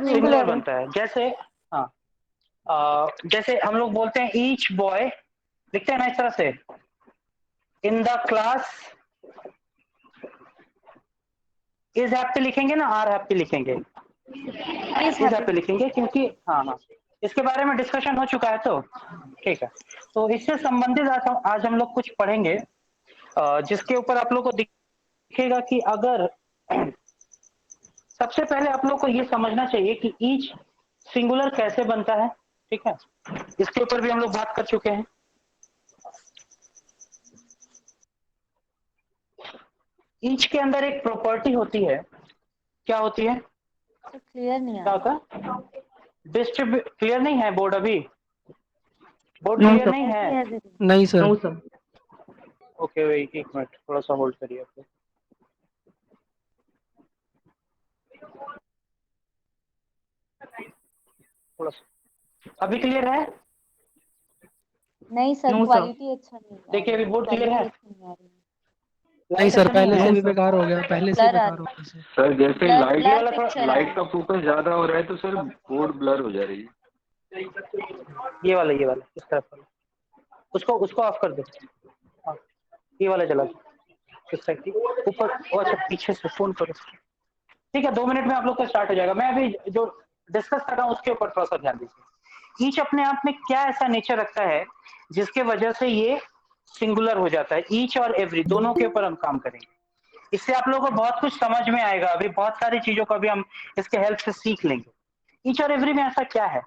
Singular बनता है। जैसे हाँ, जैसे हम लोग बोलते हैं ईच बॉय, लिखते हैं ना इस तरह से, in the class, is happy लिखेंगे ना, आर हैप्पी लिखेंगे, इज हैप्पी लिखेंगे, क्योंकि हाँ हाँ इसके बारे में डिस्कशन हो चुका है। तो ठीक है, तो इससे संबंधित आज हम लोग कुछ पढ़ेंगे, जिसके ऊपर आप लोग को दिखेगा कि अगर सबसे पहले आप लोग को ये समझना चाहिए कि ईच सिंगुलर कैसे बनता है। ठीक है, इसके ऊपर भी हम लोग बात कर चुके हैं। ईच के अंदर एक प्रॉपर्टी होती है, क्या होती है? तो क्लियर नहीं क्या आ होता है? डिस्ट्रीब्यूट, क्लियर नहीं है बोर्ड अभी? बोर्ड क्लियर नहीं है? नहीं सर। ओके वेट, एक मिनट थोड़ा सा होल्ड करिए आप लोग। थोड़ा सा अभी क्लियर है? नहीं सर, क्वालिटी अच्छा नहीं है। देखिए अभी बोर्ड क्लियर है? अच्छी नहीं आ रही है। नहीं सर, पहले से भी है? बेकार हो गया, पहले से ब्लर आ बेकार हो रही है। गया सर। सर जैसे ये वाला थोड़ा पिक्चर लाइट का फोकस ज्यादा हो रहा है तो सर बोर्ड ब्लर हो जा रही है। ये वाला इस तरफ वाला। उसको उसको ऑफ कर दो। हाँ, ये वाला जला दो इस साइड की ऊपर। अच्छा पीछे से फोन करो। ठीक है, 2 मिनट में आप लोग का स्टार्ट हो जाएगा। मैं अभी जो डिस्कस कर रहा हूँ उसके ऊपर थोड़ा सा ध्यान दीजिए। ईच अपने आप में क्या ऐसा नेचर रखता है जिसके वजह से ये सिंगुलर हो जाता है? ईच और एवरी दोनों के ऊपर हम काम करेंगे। इससे आप लोगों को बहुत कुछ समझ में आएगा। अभी बहुत सारी चीजों को अभी हम इसके हेल्प से सीख लेंगे। ईच और एवरी में ऐसा क्या है,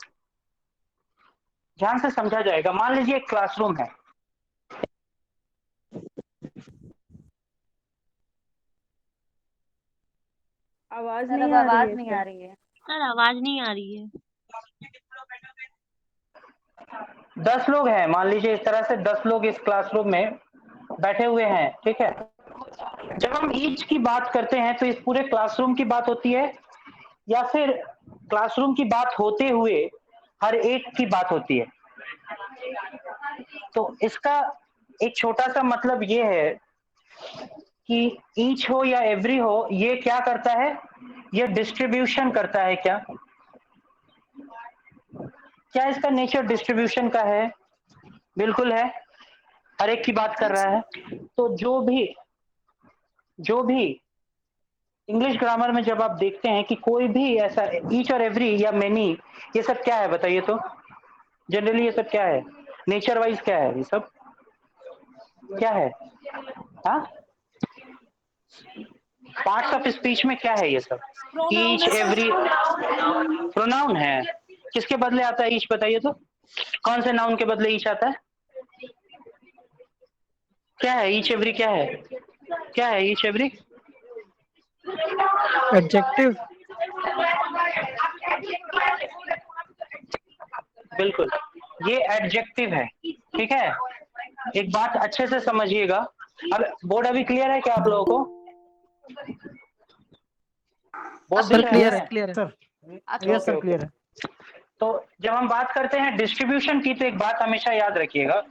ध्यान से समझा जाएगा। मान लीजिए एक क्लासरूम है, आवाज सर नहीं अब आ आवाज रही है नहीं आ रही है। सर आवाज नहीं आ रही है। 10 लोग हैं, मान लीजिए इस तरह से 10 लोग इस क्लासरूम में बैठे हुए हैं। ठीक है, जब हम ईच की बात करते हैं तो इस पूरे क्लासरूम की बात होती है या फिर क्लासरूम की बात होते हुए हर एक की बात होती है? तो इसका एक छोटा सा मतलब ये है कि ईच हो या एवरी हो, ये क्या करता है? ये डिस्ट्रीब्यूशन करता है। क्या क्या इसका नेचर डिस्ट्रीब्यूशन का है? बिल्कुल है, हर एक की बात कर रहा है। तो जो भी इंग्लिश ग्रामर में जब आप देखते हैं कि कोई भी ऐसा ईच और एवरी या मेनी, ये सब क्या है बताइए तो? जनरली ये सब क्या है, नेचर वाइज क्या है ये सब, क्या है? हाँ, पार्ट्स ऑफ स्पीच में क्या है ये सब? ईच एवरी प्रोनाउन है। किसके बदले आता है ईच बताइए तो? कौन से नाउन के बदले ईच आता है? क्या है ईच एवरी? क्या है, क्या है ईच एवरी? एडजेक्टिव। बिल्कुल, ये एडजेक्टिव है। ठीक है, एक बात अच्छे से समझिएगा। अब बोर्ड अभी क्लियर है क्या आप लोगों को? बोर्ड सर दिख रहा क्लियर है? है, क्लियर है सर। यस सर क्लियर है। तो जब हम बात करते हैं डिस्ट्रीब्यूशन की तो एक बात हमेशा याद रखिएगा,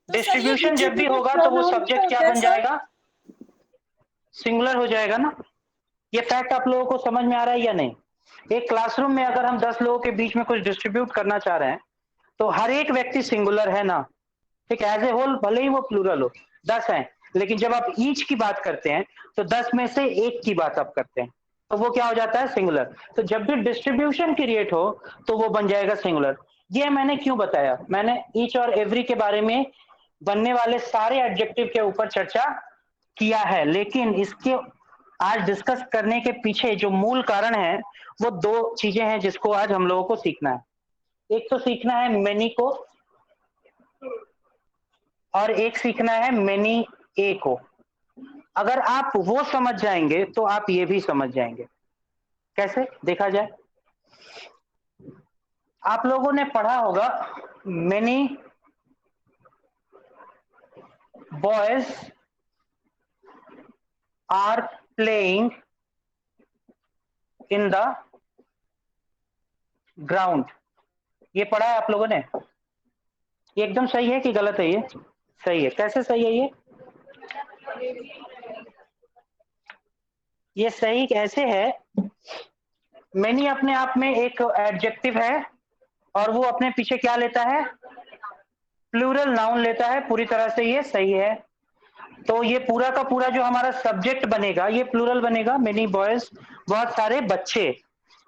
डिस्ट्रीब्यूशन जब भी होगा तो वो सब्जेक्ट क्या बन जाएगा? सिंगुलर हो जाएगा ना। ये फैक्ट आप लोगों को समझ में आ रहा है या नहीं? एक क्लासरूम में अगर हम 10 लोगों के बीच में कुछ डिस्ट्रीब्यूट करना चाह रहे हैं तो हर एक व्यक्ति सिंगुलर है ना। ठीक है, एज ए होल भले ही वो प्लूरल हो, 10 हैं, लेकिन जब आप ईच की बात करते हैं तो 10 में से एक की बात आप करते हैं तो वो क्या हो जाता है? सिंगुलर। तो जब भी डिस्ट्रीब्यूशन क्रिएट हो तो वो बन जाएगा सिंगुलर। ये मैंने क्यों बताया? मैंने ईच और एवरी के बारे में बनने वाले सारे एडजेक्टिव के ऊपर चर्चा किया है, लेकिन इसके आज डिस्कस करने के पीछे जो मूल कारण है वो 2 चीजें हैं जिसको आज हम लोगों को सीखना है। एक तो सीखना है मेनी को और एक सीखना है मेनी ए को। अगर आप वो समझ जाएंगे तो आप ये भी समझ जाएंगे। कैसे देखा जाए? आप लोगों ने पढ़ा होगा many boys are playing in the ground. ये पढ़ा है आप लोगों ने? ये एकदम सही है कि गलत है? ये सही है। कैसे सही है ये? ये सही कैसे है मेनी अपने आप में एक एडजेक्टिव है और वो अपने पीछे क्या लेता है, प्लूरल नाउन लेता है, पूरी तरह से ये सही है। तो ये पूरा का पूरा जो हमारा सब्जेक्ट बनेगा ये प्लूरल बनेगा, मेनी बॉयज, बहुत सारे बच्चे।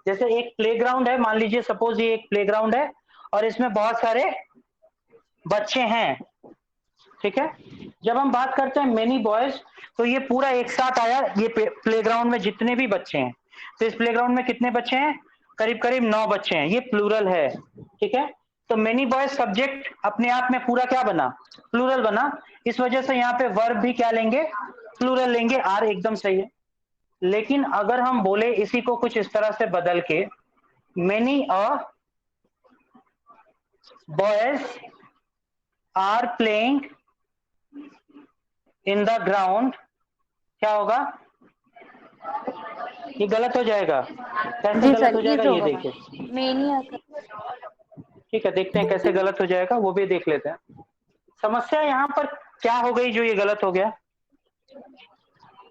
जैसे एक प्लेग्राउंड है, मान लीजिए सपोज ये एक प्लेग्राउंड है और इसमें बहुत सारे बच्चे हैं, ठीक है। जब हम बात करते हैं मेनी बॉयज तो ये पूरा एक साथ आया, ये प्लेग्राउंड में जितने भी बच्चे हैं, तो इस प्लेग्राउंड में कितने बच्चे हैं, करीब करीब 9 बच्चे हैं, ये प्लूरल है, ठीक है। तो मेनी बॉयज सब्जेक्ट अपने आप में पूरा क्या बना, प्लूरल बना, इस वजह से यहाँ पे वर्ब भी क्या लेंगे, प्लूरल लेंगे, आर एकदम सही है। लेकिन अगर हम बोले इसी को कुछ इस तरह से बदल के, many a boys are playing in the ground, क्या होगा, ये गलत हो जाएगा। कैसे जी गलत सर, हो जाएगा इज ये होगा देखिए, मेनी। ठीक है, देखते हैं कैसे गलत हो जाएगा, वो भी देख लेते हैं। समस्या यहाँ पर क्या हो गई जो ये गलत हो गया,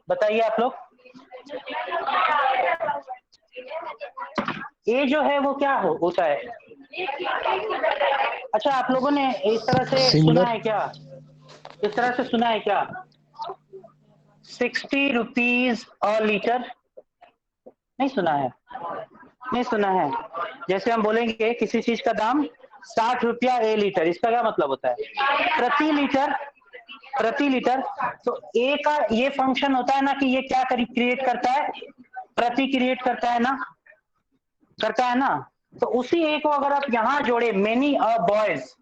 बताइए आप लोग। ये जो है वो क्या होता है, अच्छा आप लोगों ने इस तरह से सुना है क्या, इस तरह से सुना है क्या, 60 रुपीज अ लीटर, नहीं सुना है, नहीं सुना है। जैसे हम बोलेंगे किसी चीज का दाम 60 रुपया ए लीटर, इसका क्या मतलब होता है, प्रति लीटर, प्रति लीटर। तो ए का ये फंक्शन होता है ना कि ये क्या क्रिएट करता है, प्रति क्रिएट करता है ना, करता है ना। तो उसी ए को अगर आप यहां जोड़े, मेनी अ बॉयज,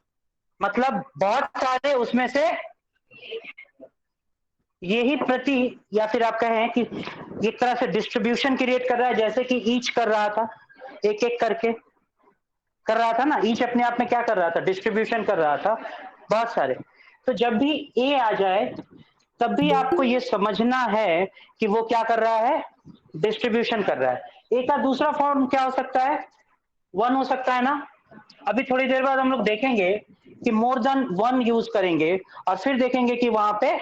मतलब बहुत सारे, उसमें से यही प्रति, या फिर आप कहें कि एक तरह से डिस्ट्रीब्यूशन क्रिएट कर रहा है, जैसे कि ईच कर रहा था, एक एक करके कर रहा था ना, ईच अपने आप में क्या कर रहा था, डिस्ट्रीब्यूशन कर रहा था, बहुत सारे। तो जब भी ए आ जाए तब भी आपको ये समझना है कि वो क्या कर रहा है, डिस्ट्रीब्यूशन कर रहा है। ए का दूसरा फॉर्म क्या हो सकता है, 1 हो सकता है ना। अभी थोड़ी देर बाद हम लोग देखेंगे कि मोर देन 1 यूज करेंगे और फिर देखेंगे कि वहां पे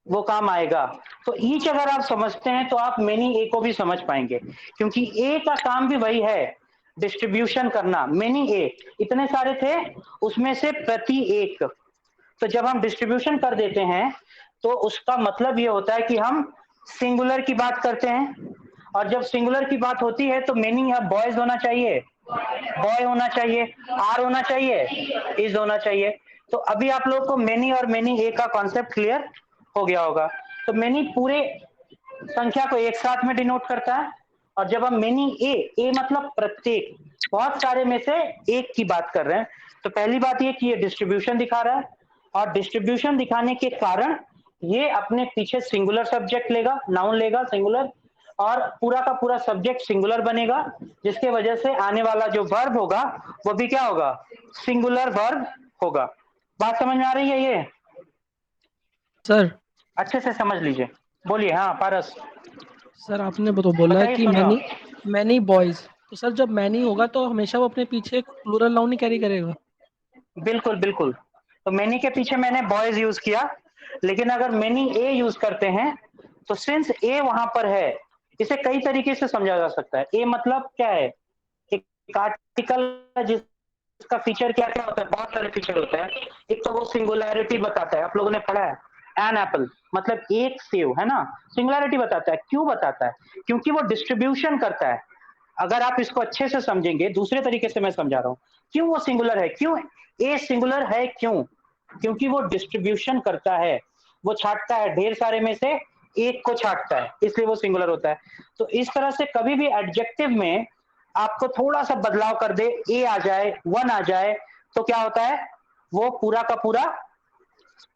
वो काम आएगा। तो ईच अगर आप समझते हैं तो आप मेनी ए को भी समझ पाएंगे, क्योंकि ए का काम भी वही है, डिस्ट्रीब्यूशन करना। मेनी ए, इतने सारे थे उसमें से प्रति एक, तो जब हम डिस्ट्रीब्यूशन कर देते हैं तो उसका मतलब ये होता है कि हम सिंगुलर की बात करते हैं, और जब सिंगुलर की बात होती है तो मेनी अब बॉयज होना चाहिए, बॉय होना चाहिए, आर होना चाहिए, इज होना चाहिए। तो अभी आप लोग को मेनी और मेनी ए का कॉन्सेप्ट क्लियर हो गया होगा। तो मेनी पूरे संख्या को एक साथ में डिनोट करता है, और जब हम मेनी ए मतलब प्रत्येक, बहुत सारे में से एक की बात कर रहे हैं, तो पहली बात ये कि ये डिस्ट्रीब्यूशन दिखा रहा है, और डिस्ट्रीब्यूशन दिखाने के कारण ये अपने पीछे सिंगुलर सब्जेक्ट लेगा, नाउन लेगा सिंगुलर, और पूरा का पूरा सब्जेक्ट सिंगुलर बनेगा, जिसके वजह से आने वाला जो वर्ब होगा वो भी क्या होगा, सिंगुलर वर्ब होगा। बात समझ में आ रही है ये, सर अच्छे से समझ लीजिए। बोलिए, हाँ पारस, सर आपने तो बोला बताइए, कि सुन रहा मैनी, हूँ। मैनी बॉयज, तो सर जब मैनी होगा तो हमेशा वो अपने पीछे एक प्लूरल नाउन ही कैरी करेगा। बिल्कुल बिल्कुल, तो मेनी के पीछे मैंने बॉयज यूज किया, लेकिन अगर मेनी ए यूज करते हैं तो सिंस ए वहां पर है, इसे कई तरीके से समझा जा सकता है। ए मतलब क्या है, एक आर्टिकल जिसका फीचर क्या क्या होता है, बहुत सारे फीचर होते हैं। एक तो वो सिंगुलैरिटी बताता है, आप लोगों ने पढ़ा है, एन एप्पल मतलब एक सेव, है ना, सिंगुलैरिटी बताता है। क्यों बताता है, क्योंकि वो डिस्ट्रीब्यूशन करता है। अगर आप इसको अच्छे से समझेंगे, दूसरे तरीके से मैं समझा रहा हूं, क्यों वो सिंगुलर है, क्यों ए सिंगुलर है, क्यों, क्योंकि वो डिस्ट्रीब्यूशन करता है, वो छांटता है, ढेर सारे में से एक को छांटता है, इसलिए वो सिंगुलर होता है। तो इस तरह से कभी भी एडजेक्टिव में आपको थोड़ा सा बदलाव कर दे, ए आ जाए, 1 आ जाए, तो क्या होता है, वो पूरा का पूरा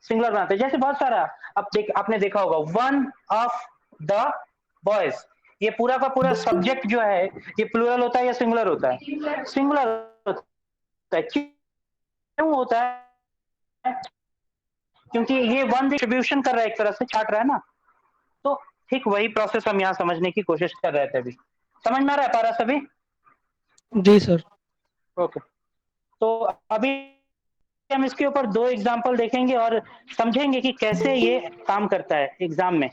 सिंगुलर बनाते हैं। जैसे बहुत सारा आपने देखा होगा, 1 ऑफ द बॉयज, ये पूरा का पूरा सब्जेक्ट जो है ये प्लूरल होता है या सिंगुलर होता है, सिंगुलर होता है। क्यों होता है, क्योंकि ये 1 डिस्ट्रीब्यूशन कर रहा है, एक तरह से छाट रहा है ना। तो ठीक वही प्रोसेस हम यहाँ समझने की कोशिश कर रहे थे। अभी समझ में आ रहा है पारा सभी, जी सर। ओके। तो अभी हम इसके ऊपर 2 एग्जांपल देखेंगे और समझेंगे कि कैसे ये काम करता है एग्जाम में।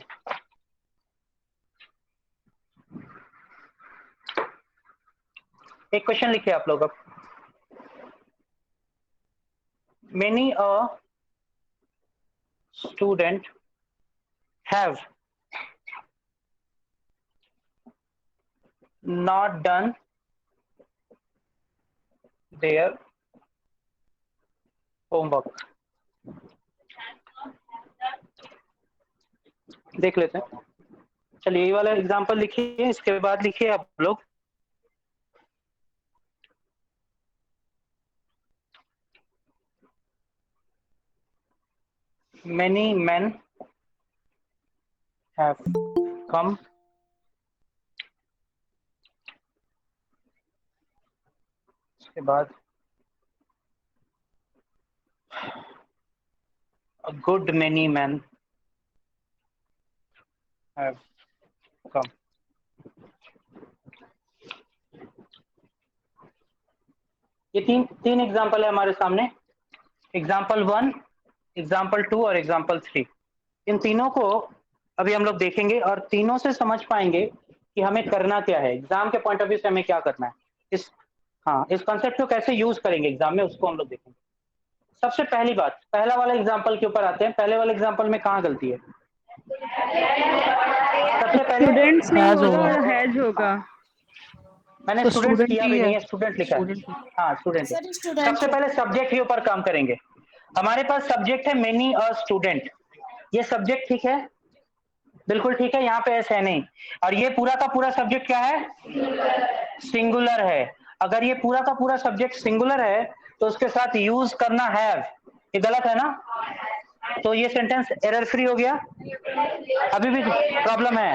एक क्वेश्चन लिखिए आप लोग अब। Many a student have not done their homework. देख लेते हैं। चलिए ये वाला एग्जांपल लिखिए, इसके बाद लिखिए आप लोग many men have come इसके बाद a good many men have come। ये तीन एग्जाम्पल है हमारे सामने, एग्जाम्पल 1, एग्जाम्पल 2 और एग्जाम्पल 3। इन तीनों को अभी हम लोग देखेंगे और तीनों से समझ पाएंगे कि हमें करना क्या है, एग्जाम के पॉइंट ऑफ व्यू से हमें क्या करना है। इस कॉन्सेप्ट को कैसे यूज करेंगे एग्जाम में, उसको हम लोग देखेंगे। सबसे पहली बात, पहला वाला एग्जाम्पल के ऊपर आते हैं। पहले वाले एग्जाम्पल में कहाँ गलती है? सबसे पहले स्टूडेंट्स नहीं हैज होगा, होगा। हैज होगा। मैंने तो स्टूडेंट्स स्टूडेंट किया ही भी है, नहीं है, स्टूडेंट लिखा है। स्टूडेंट। हाँ स्टूडेंट। सर स्टूडेंट सबसे पहले सब्जेक्ट के ऊपर काम करेंगे। हमारे पास सब्जेक्ट है मेनी अ स्टूडेंट, ये सब्जेक्ट ठीक है, बिल्कुल ठीक है, यहाँ पे ऐसा है नहीं। और ये पूरा का पूरा सब्जेक्ट क्या है? सिंगुलर है। अगर ये पूरा का पूरा सब्जेक्ट सिंगुलर है तो उसके साथ यूज करना हैव, ये गलत है ना? तो ये सेंटेंस एरर फ्री हो गया। अभी भी प्रॉब्लम है?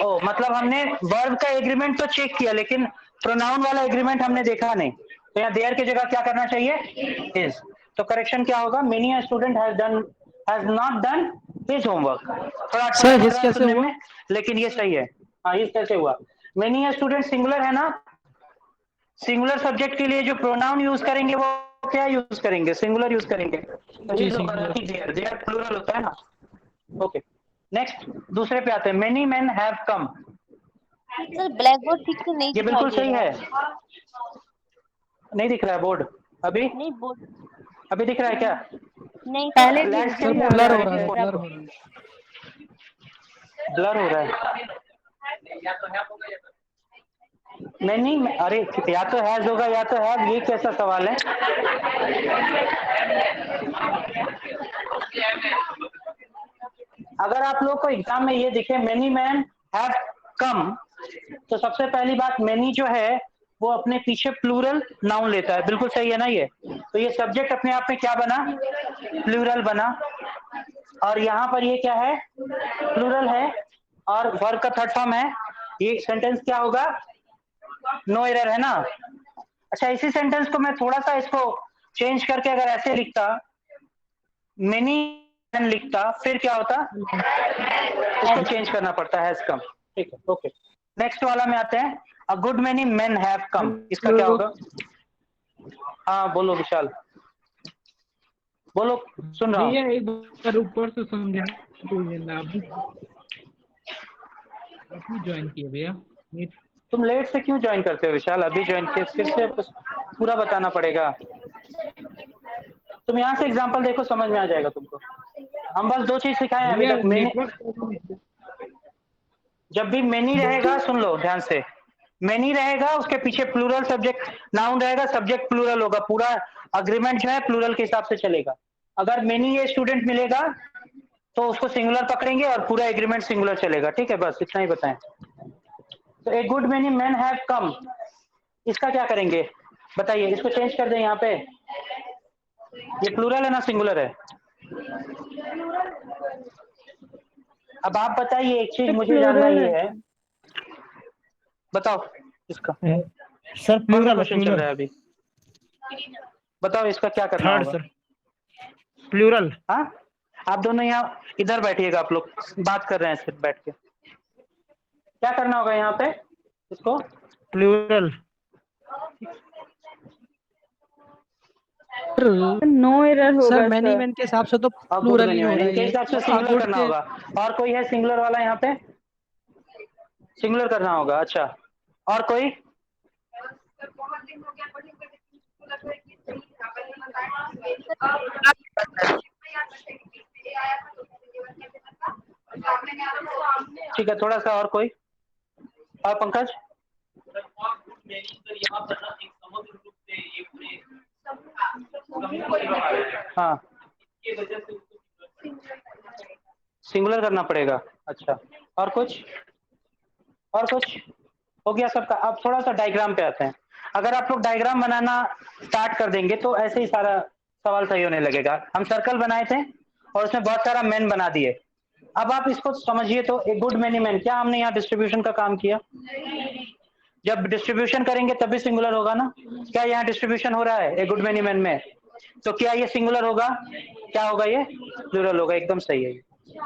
ओ मतलब हमने वर्ब का एग्रीमेंट तो चेक किया लेकिन प्रोनाउन वाला एग्रीमेंट हमने देखा नहीं। तो यहाँ देयर की जगह क्या करना चाहिए? इज। तो करेक्शन क्या होगा? Many student has not done his homework. थोड़ा अटपटा सर लग हिज रहा है कैसे सुनने हुआ? में, लेकिन ये सही है। हाँ हिज कैसे हुआ? मेनी स्टूडेंट सिंगुलर है ना, सिंगुलर सब्जेक्ट के लिए जो प्रोनाउन यूज करेंगे वो क्या यूज करेंगे? सिंगुलर यूज करेंगे। तो जी हिज होगा ना सिंगुलर। कि देयर, देयर प्लूरल होता है ना। ओके नेक्स्ट, दूसरे पे आते हैं। Many men have come, sir black board ठीक से नहीं ये दिखाई बिल्कुल दे सही रहा है। है। नहीं दिख रहा है बोर्ड अभी? नहीं बोर्ड अभी दिख रहा है क्या? नहीं सर। पहले सर लैंडस्केप भी में आ आ ब्लर रहा हो जाएगा रहा कि है, फोन? ब्लर हो रहा है। ब्लर हो रहा है। नहीं अरे या तो हैज होगा या तो हैव, ये कैसा सवाल है? अगर आप लोग को एग्जाम में ये दिखे मेनी मैन हैव कम, तो सबसे पहली बात मेनी जो है वो अपने पीछे प्लूरल नाउन लेता है, बिल्कुल सही है ना ये? तो ये सब्जेक्ट अपने आप में क्या बना? प्लूरल बना। और यहाँ पर ये क्या है? प्लूरल है और वर्ब का थर्ड फॉर्म है। ये सेंटेंस क्या होगा? नो एरर है ना? अच्छा इसी सेंटेंस को मैं थोड़ा सा इसको चेंज करके अगर ऐसे लिखता, मेनी लिखता, फिर क्या होता? इसको चेंज करना पड़ता है, हैज कम। ठीक है ओके। नेक्स्ट वाला में आते हैं। A good many men have come, इसका क्या होगा? हाँ बोलो विशाल, बोलो, सुन रहा हूँ। भैया एक बार ऊपर से समझा अभी ज्वाइन किए भैया। तुम लेट से क्यों ज्वाइन करते हो विशाल? अभी ज्वाइन किए, फिर से पूरा बताना पड़ेगा। तुम यहाँ से एग्जांपल देखो, समझ में आ जाएगा तुमको। हम बस 2 चीज सिखाए हैं अभी भैया तक। मैंने नेटवर्क जब भी मेनी रहेगा, सुन लो ध्यान से, मेनी रहेगा उसके पीछे प्लूरल सब्जेक्ट नाउन रहेगा, सब्जेक्ट प्लूरल होगा, पूरा अग्रीमेंट जो है प्लूरल के हिसाब से चलेगा। अगर मेनी ये स्टूडेंट मिलेगा तो उसको सिंगुलर पकड़ेंगे और पूरा एग्रीमेंट सिंगुलर चलेगा। ठीक है बस इतना ही बताएं। तो a good many man have come, इसका क्या करेंगे बताइए? इसको चेंज कर दें यहाँ पे। ये प्लूरल है ना सिंगुलर है? अब आप बताइए, एक चीज मुझे जानना प्लूरल ये है है, सर। बताओ इसका सर कौन सा प्लूरल क्वेश्चन चल रहा है अभी? बताओ इसका क्या करना थर्ड होगा? Sir plural. हाँ आप दोनों यहाँ इधर बैठिएगा, आप लोग बात कर रहे हैं सिर्फ बैठ के। क्या करना होगा यहाँ पे इसको? प्लूरल। नो एरर सर होगा मैनी सर। मैन के हिसाब से तो और गुड प्लूरल ही मैनी हो मैन, रहा है इनके ये। हिसाब से आ सिंगुलर गुड करना के होगा। और कोई है सिंगुलर वाला यहाँ पे? सिंगुलर करना होगा। अच्छा और कोई? ठीक है, थोड़ा सा और कोई और पंकज? हाँ, सिंगुलर करना पड़ेगा। अच्छा, और कुछ? और कुछ हो गया सबका? अब थोड़ा सा डायग्राम पे आते हैं। अगर आप लोग डायग्राम बनाना स्टार्ट कर देंगे तो ऐसे ही सारा सवाल सही होने लगेगा। हम सर्कल बनाए थे और उसमें बहुत सारा मैन बना दिए। अब आप इसको समझिए तो ए गुड मेनी मैन, क्या हमने यहाँ डिस्ट्रीब्यूशन का काम किया? जब डिस्ट्रीब्यूशन करेंगे तभी सिंगुलर होगा ना। क्या यहाँ डिस्ट्रीब्यूशन हो रहा है ए गुड मेनी मैन में? तो क्या ये सिंगुलर होगा? क्या होगा? ये प्लूरल होगा। एकदम सही है।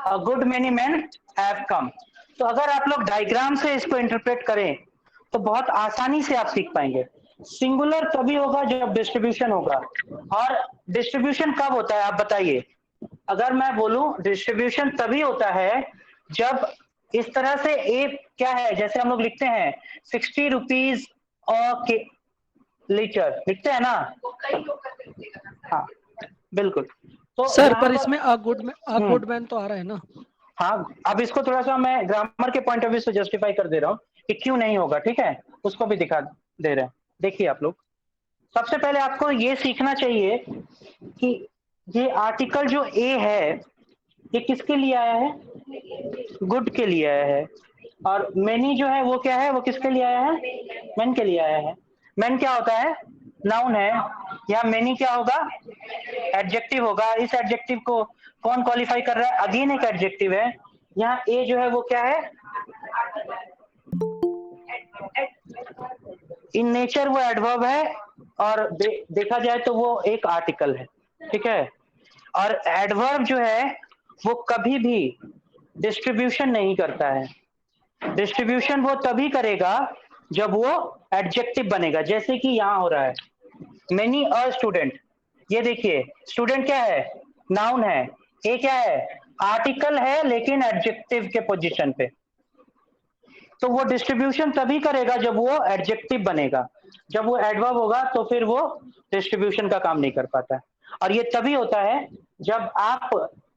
A good many man have come. तो अगर आप लोग डायग्राम से इसको इंटरप्रेट करें तो बहुत आसानी से आप सीख पाएंगे। सिंगुलर तभी होगा जब डिस्ट्रीब्यूशन होगा। और डिस्ट्रीब्यूशन कब होता है आप बताइए? अगर मैं बोलूं डिस्ट्रीब्यूशन तभी होता है जब इस तरह से ए क्या है, जैसे हम लोग लिखते हैं 60 रुपीज लीटर लिखते हैं ना। हाँ बिल्कुल। तो सर यहाँ पर इसमें अ गुड मैन तो आ रहा है ना। हाँ, अब इसको थोड़ा सा मैं ग्रामर के पॉइंट ऑफ व्यू से जस्टिफाई कर दे रहा हूँ कि क्यों नहीं होगा। ठीक है, उसको भी दिखा दे रहे हैं। देखिए आप लोग, सबसे पहले आपको ये सीखना चाहिए कि ये आर्टिकल जो ए है ये किसके लिए आया है? गुड के लिए आया है। और मेनी जो है वो क्या है? वो किसके लिए आया है? मैन के लिए आया है। मैन क्या होता है? नाउन है। यहाँ मेनी क्या होगा? एडजेक्टिव होगा। इस एडजेक्टिव को कौन क्वालिफाई कर रहा है? अगेन एक एडजेक्टिव है। यहाँ ए जो है वो क्या है? इन नेचर वो एडवर्ब है और देखा जाए तो वो एक आर्टिकल है। ठीक है, और एडवर्ब जो है वो कभी भी डिस्ट्रीब्यूशन नहीं करता है। डिस्ट्रीब्यूशन वो तभी करेगा जब वो एडजेक्टिव बनेगा, जैसे कि यहाँ हो रहा है मेनी अ स्टूडेंट। ये देखिए, स्टूडेंट क्या है? नाउन है। ए क्या है? आर्टिकल है लेकिन एडजेक्टिव के पोजीशन पे। तो वो डिस्ट्रीब्यूशन तभी करेगा जब वो एडजेक्टिव बनेगा। जब वो एडवर्ब होगा तो फिर वो डिस्ट्रीब्यूशन का काम नहीं कर पाता है। और ये तभी होता है जब आप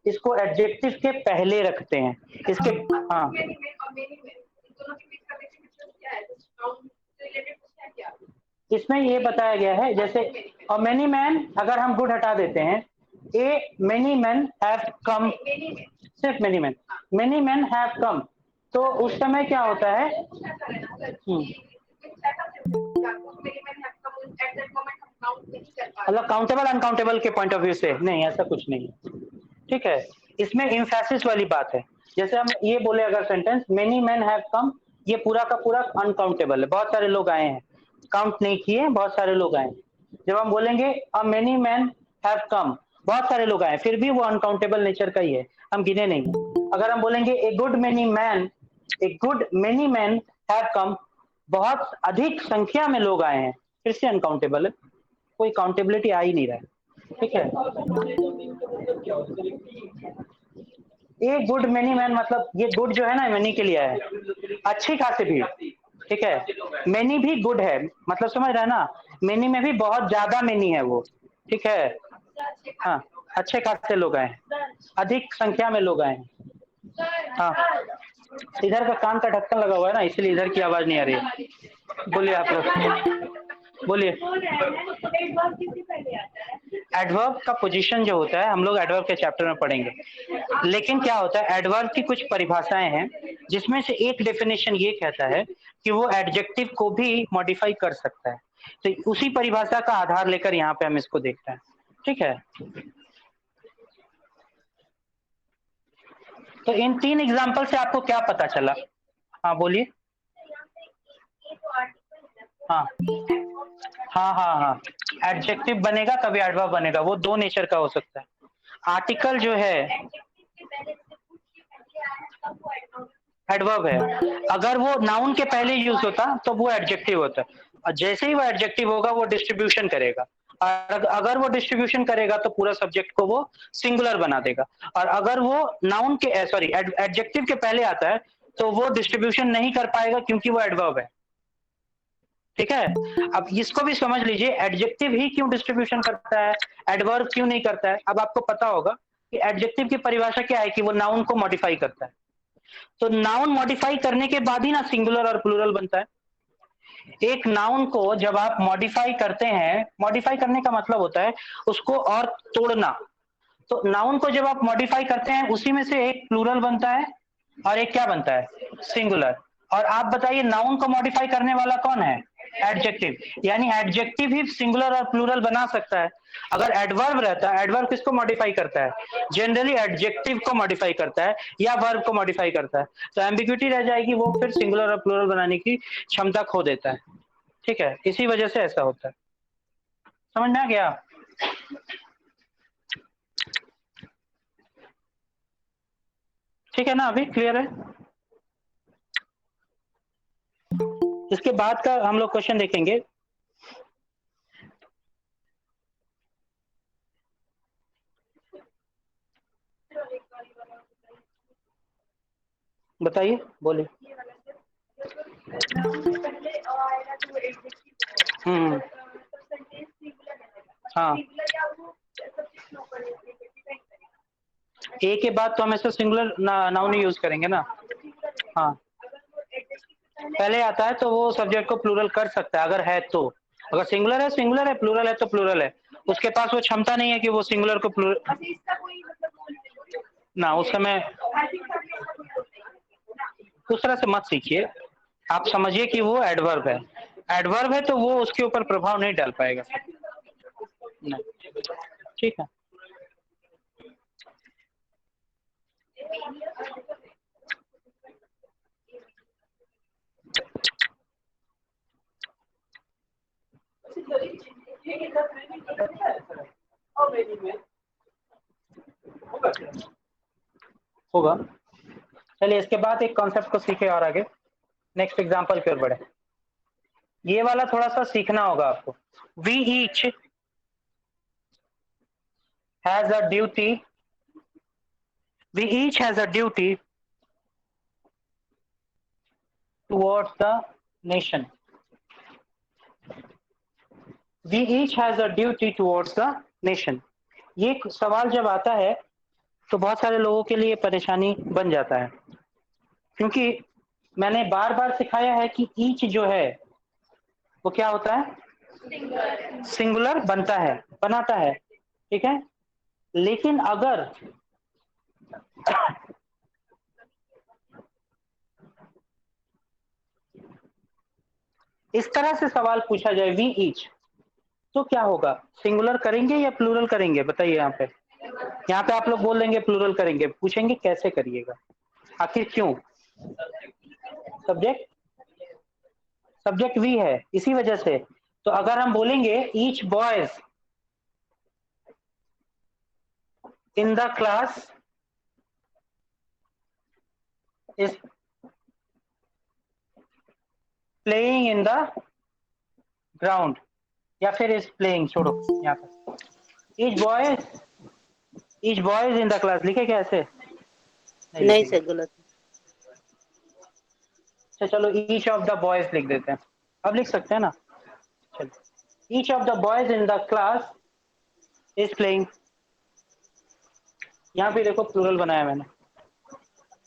इसको एडजेक्टिव के पहले रखते हैं। इसके हाँ, इसमें ये बताया गया है, जैसे और मेनी मैन अगर हम गुड हटा देते हैं, ए मेनी मैन हैव कम, सिर्फ मेनी मैन हैव कम, तो उस समय क्या होता है? मतलब काउंटेबल अनकाउंटेबल के पॉइंट ऑफ व्यू से नहीं, ऐसा कुछ नहीं है। ठीक है, इसमें इम्फेसिस वाली बात है। जैसे हम ये बोले अगर sentence many man have come, ये पूरा का पूरा अनकाउंटेबल है। बहुत सारे लोग आए हैं, काउंट नहीं किए, बहुत सारे लोग आए। जब हम बोलेंगे a many man have come, बहुत सारे लोग आए, फिर भी वो अनकाउंटेबल नेचर का ही है, हम गिने नहीं। अगर हम बोलेंगे a good many man have come, बहुत अधिक संख्या में लोग आए हैं, फिर से अनकाउंटेबल है, कोई काउंटेबिलिटी आ ही नहीं रहा है। ठीक है, ए गुड मेनी मैन मतलब ये गुड जो है ना मेनी के लिए है, अच्छी खासी भीड़। ठीक है, मेनी भी गुड है, मतलब समझ रहा है ना, मेनी में भी बहुत ज्यादा मेनी है वो। ठीक है, हाँ, अच्छे खासे लोग आए, अधिक संख्या में लोग आए। हाँ, इधर का कान का ढक्कन लगा हुआ है ना, इसलिए इधर की आवाज नहीं आ रही है। बोलिए आप लोग, बोलिए। एडवर्ब का पोजीशन जो होता है, हम लोग एडवर्ब के चैप्टर में पढ़ेंगे। लेकिन क्या होता है, एडवर्ब की कुछ परिभाषाएं हैं, जिसमें से एक डेफिनेशन ये कहता है कि वो एडजेक्टिव को भी मॉडिफाई कर सकता है। तो उसी परिभाषा का आधार लेकर यहाँ पे हम इसको देखते हैं। ठीक है, तो इन 3 एग्जाम्पल से आपको क्या पता चला? हाँ बोलिए। हाँ हाँ हाँ हाँ, एडजेक्टिव बनेगा तभी एडवर्ब बनेगा, वो 2 नेचर का हो सकता है। आर्टिकल जो है एडवर्ब है, अगर वो नाउन के पहले यूज होता तो वो एडजेक्टिव होता, और जैसे ही वो एडजेक्टिव होगा वो डिस्ट्रीब्यूशन करेगा, और अगर वो डिस्ट्रीब्यूशन करेगा तो पूरा सब्जेक्ट को वो सिंगुलर बना देगा। और अगर वो नाउन के सॉरी एडजेक्टिव के पहले आता है तो वो डिस्ट्रीब्यूशन नहीं कर पाएगा क्योंकि वो एडवर्ब है। ठीक है। अब इसको भी समझ लीजिए, एडजेक्टिव ही क्यों डिस्ट्रीब्यूशन करता है, एडवर्ब क्यों नहीं करता है। अब आपको पता होगा कि एडजेक्टिव की परिभाषा क्या है कि वो नाउन को मॉडिफाई करता है। तो नाउन मॉडिफाई करने के बाद ही ना सिंगुलर और प्लूरल बनता है। एक नाउन को जब आप मॉडिफाई करते हैं, मॉडिफाई करने का मतलब होता है उसको और तोड़ना। तो नाउन को जब आप मॉडिफाई करते हैं उसी में से एक प्लूरल बनता है और एक क्या बनता है, सिंगुलर। और आप बताइए नाउन को मॉडिफाई करने वाला कौन है, एडजेक्टिव। यानी एडजेक्टिव ही सिंगुलर और प्लूरल बना सकता है। अगर एडवर्ब रहता है, एडवर्ब किसको मॉडिफाई करता है, जनरली एडजेक्टिव को मॉडिफाई करता है या वर्ब को मॉडिफाई करता है। तो एम्बिग्यूटी रह जाएगी, वो फिर सिंगुलर और प्लूरल बनाने की क्षमता खो देता है। ठीक है, इसी वजह से ऐसा होता है। समझ में आ गया। ठीक है ना, अभी क्लियर है। इसके बाद का हम लोग क्वेश्चन देखेंगे। बताइए, बोलिए। हाँ, ए के बाद तो हमेशा सिंगुलर नाउन ही यूज करेंगे ना। हाँ, पहले आता है तो वो सब्जेक्ट को प्लूरल कर सकता है अगर है तो। अगर सिंगुलर है सिंगुलर है, प्लूरल है तो प्लूरल है। उसके पास वो क्षमता नहीं है कि वो सिंगुलर को प्लूरल ना, उस समय उस तरह से मत सीखिए। आप समझिए कि वो एडवर्ब है। एडवर्ब है तो वो उसके ऊपर प्रभाव नहीं डाल पाएगा। नहीं, ठीक है। होगा। चलिए इसके बाद एक कॉन्सेप्ट को सीखे और आगे नेक्स्ट एग्जांपल की ओर बढ़े। ये वाला थोड़ा सा सीखना होगा आपको। We each has a duty, we each has a duty towards the nation. We each has a duty towards the nation. ये सवाल जब आता है तो बहुत सारे लोगों के लिए परेशानी बन जाता है, क्योंकि मैंने बार बार सिखाया है कि ईच जो है वो क्या होता है, सिंगुलर बनता है, बनाता है। ठीक है, लेकिन अगर इस तरह से सवाल पूछा जाए वी ईच, तो क्या होगा, सिंगुलर करेंगे या प्लूरल करेंगे, बताइए। यहाँ पे आप लोग बोल देंगे प्लूरल करेंगे, पूछेंगे कैसे करिएगा, आखिर क्यों। सब्जेक्ट सब्जेक्ट वी है, इसी वजह से। तो अगर हम बोलेंगे each boys in the class is playing in the ground, या फिर इज प्लेइंग, छोड़ो यहाँ पर each boys in the class लिखे क्या ऐसे, नहीं सर गलत। अच्छा चलो ईच ऑफ द बॉयज लिख देते हैं, अब लिख सकते हैं ना। चलो each of the boys in the class is playing. यहाँ भी देखो प्लूरल बनाया मैंने,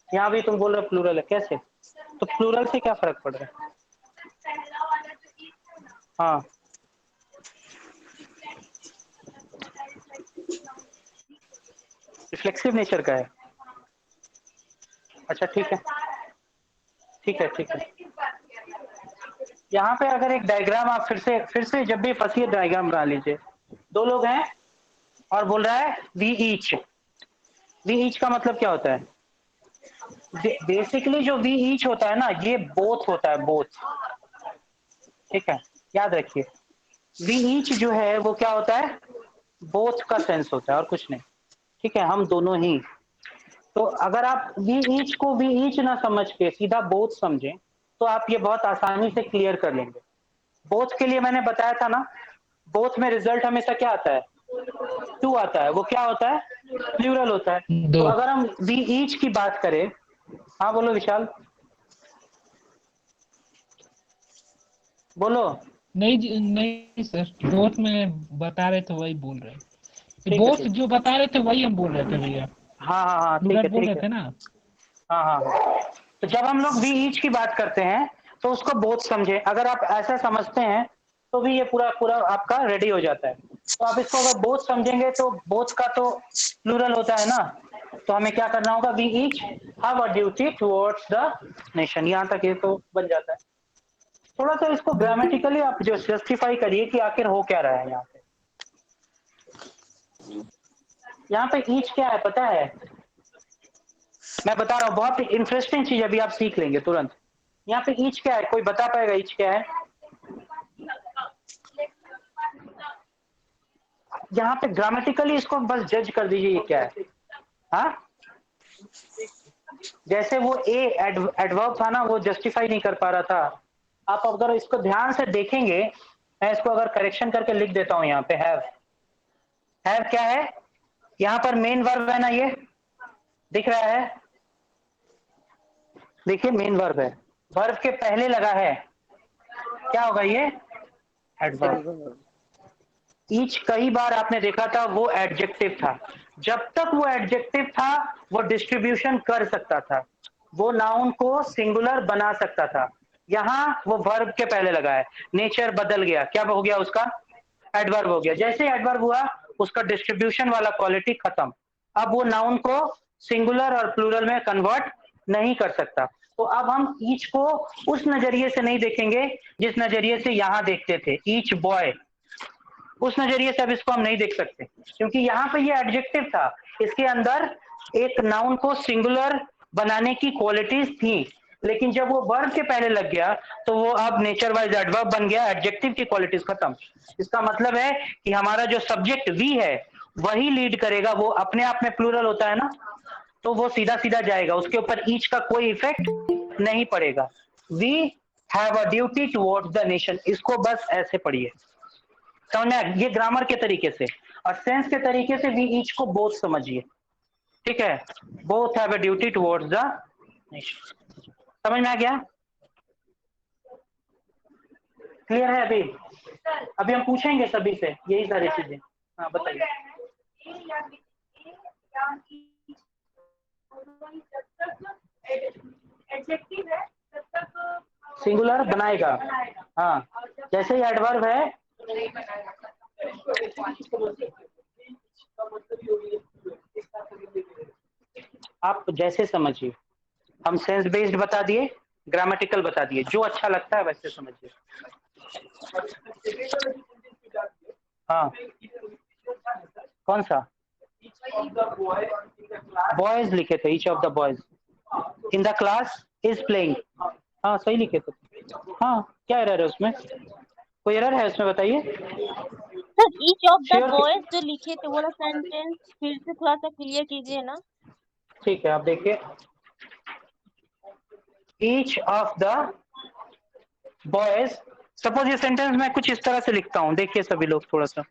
यहाँ भी तुम बोल रहे हो प्लूरल है, कैसे। तो प्लूरल से क्या फर्क पड़ रहा है। हाँ, रिफ्लेक्सिव नेचर का है। अच्छा ठीक है, ठीक है, ठीक है। यहाँ पे अगर एक डायग्राम आप फिर से जब भी फंसिए डायग्राम बना लीजिए। दो लोग हैं और बोल रहा है वी ईच। वी ईच का मतलब क्या होता है, बेसिकली जो वी ईच होता है ना, ये बोथ होता है, बोथ। ठीक है, याद रखिए वी ईच जो है वो क्या होता है, बोथ का सेंस होता है और कुछ नहीं। ठीक है, हम दोनों ही। तो अगर आप वी ईच को वी ईच ना समझ के सीधा बोथ समझें तो आप ये बहुत आसानी से क्लियर कर लेंगे। बोथ के लिए मैंने बताया था ना, बोथ में रिजल्ट हमेशा क्या आता है, टू आता है। वो क्या होता है, प्लूरल होता है। तो दो। अगर हम वी ईच की बात करें, हाँ बोलो विशाल। बोलो। नहीं सर, बोथ में बता रहे थे वही बोल रहे हैं। ठीक है, बोथ ठीक। जो बता रहे थे वही हम बोल रहे थे भैया। हाँ हाँ हाँ, ठीक प्लूरल है, बोल ठीक रहे है। थे ना। हाँ हाँ हाँ। तो जब हम लोग वी ईच की बात करते हैं तो उसको बोथ समझे। अगर आप ऐसा समझते हैं तो भी ये पूरा पूरा आपका रेडी हो जाता है। तो आप इसको अगर बोथ समझेंगे तो बोथ का तो प्लूरल होता है ना, तो हमें क्या करना होगा, we each have a duty towards the nation. यहाँ तक ये तो बन जाता है। थोड़ा सा इसको ग्रामेटिकली आप जो जस्टिफाई करिए कि आखिर हो क्या रहा है यहाँ पे। यहाँ पे ईच क्या है पता है? मैं बता रहा हूँ, बहुत इंटरेस्टिंग चीज अभी आप सीख लेंगे तुरंत। यहाँ पे ईच क्या है, कोई बता पाएगा ईच क्या है? यहाँ पे ग्रामेटिकली इसको बस जज कर दीजिए ये क्या है। हाँ, जैसे वो ए एडवर्ब था ना, वो जस्टिफाई नहीं कर पा रहा था। आप अगर इसको ध्यान से देखेंगे, मैं इसको अगर करेक्शन करके लिख देता हूँ यहाँ पे हैव क्या है? यहाँ पर मेन वर्ब है ना, ये दिख रहा है, देखिए मेन वर्ब है, वर्ब के पहले लगा है, क्या होगा ये? एडवर्ब। ईच कई बार आपने देखा था वो एडजेक्टिव था। जब तक वो एडजेक्टिव था वो डिस्ट्रीब्यूशन कर सकता था, वो नाउन को सिंगुलर बना सकता था। यहाँ वो वर्ब के पहले लगा है, नेचर बदल गया, क्या हो गया उसका? एडवर्ब हो गया। जैसे एडवर्ब हुआ उसका डिस्ट्रीब्यूशन वाला क्वालिटी खत्म। अब वो नाउन को सिंगुलर और प्लूरल में कन्वर्ट नहीं कर सकता। तो अब हम ईच को उस नजरिए से नहीं देखेंगे जिस नजरिए से यहाँ देखते थे, ईच बॉय, उस नजरिए से अब इसको हम नहीं देख सकते, क्योंकि यहाँ पे ये एडजेक्टिव था, इसके अंदर एक नाउन को सिंगुलर बनाने की क्वालिटीज थी। लेकिन जब वो वर्ब के पहले लग गया तो वो अब नेचर वाइज एडवर्ब बन गया, एडजेक्टिव की क्वालिटीज खत्म। इसका मतलब है कि हमारा जो सब्जेक्ट वी है वही लीड करेगा, वो अपने आप में प्लूरल होता है ना, तो वो सीधा सीधा जाएगा, उसके ऊपर ईच का कोई इफेक्ट नहीं पड़ेगा। We have a duty towards the nation, इसको बस ऐसे पढ़िए, समझ में? ये ग्रामर के तरीके से। और सेंस के तरीके से वी ईच को बोथ समझिए, ठीक है? Both have a duty towards the nation. समझ में आ गया? क्लियर है? अभी हम पूछेंगे सभी से यही सारी चीजें। हाँ बताइए। सिंगुलर बनाएगा, हाँ, जैसे ही एडवर्ब है। आप जैसे समझिए, हम सेंस बेस्ड बता दिए, ग्रामेटिकल बता दिए, जो अच्छा लगता है वैसे समझिए। हाँ, कौन सा? बॉयज लिखे थे, each of the boys in the class is playing. हाँ सही लिखे थे। हाँ, क्या एरर है उसमें? कोई एरर है उसमें बताइए। Sir each of the sure, boys जो लिखे थे वो वाला सेंटेंस फिर से थोड़ा सा क्लियर कीजिए ना। ठीक है, आप देखिए, each of the boys, suppose ये सेंटेंस मैं कुछ इस तरह से लिखता हूं, देखिए सभी लोग थोड़ा सा,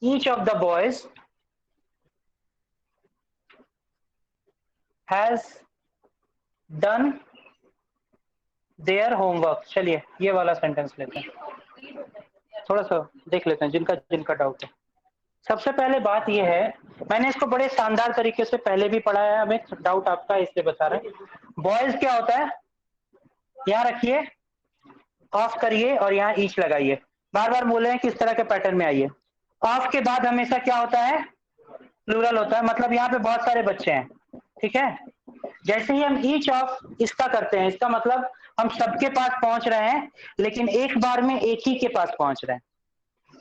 each of the boys has done their homework. चलिए ये वाला सेंटेंस लेते हैं, थोड़ा सा देख लेते हैं जिनका जिनका डाउट है। सबसे पहले बात यह है, मैंने इसको बड़े शानदार तरीके से पहले भी पढ़ा है, हमें डाउट आपका इसलिए बता रहे हैं। बॉयज क्या होता है, यहाँ रखिए, ऑफ करिए और यहाँ ईच लगाइए, बार बार बोले हैं कि इस तरह के पैटर्न में आइए। ऑफ के बाद हमेशा क्या होता है? प्लूरल होता है, मतलब यहाँ पे बहुत सारे बच्चे हैं, ठीक है? जैसे ही हम ईच ऑफ इसका करते हैं, इसका मतलब हम सबके पास पहुंच रहे हैं, लेकिन एक बार में एक ही के पास पहुंच रहे हैं,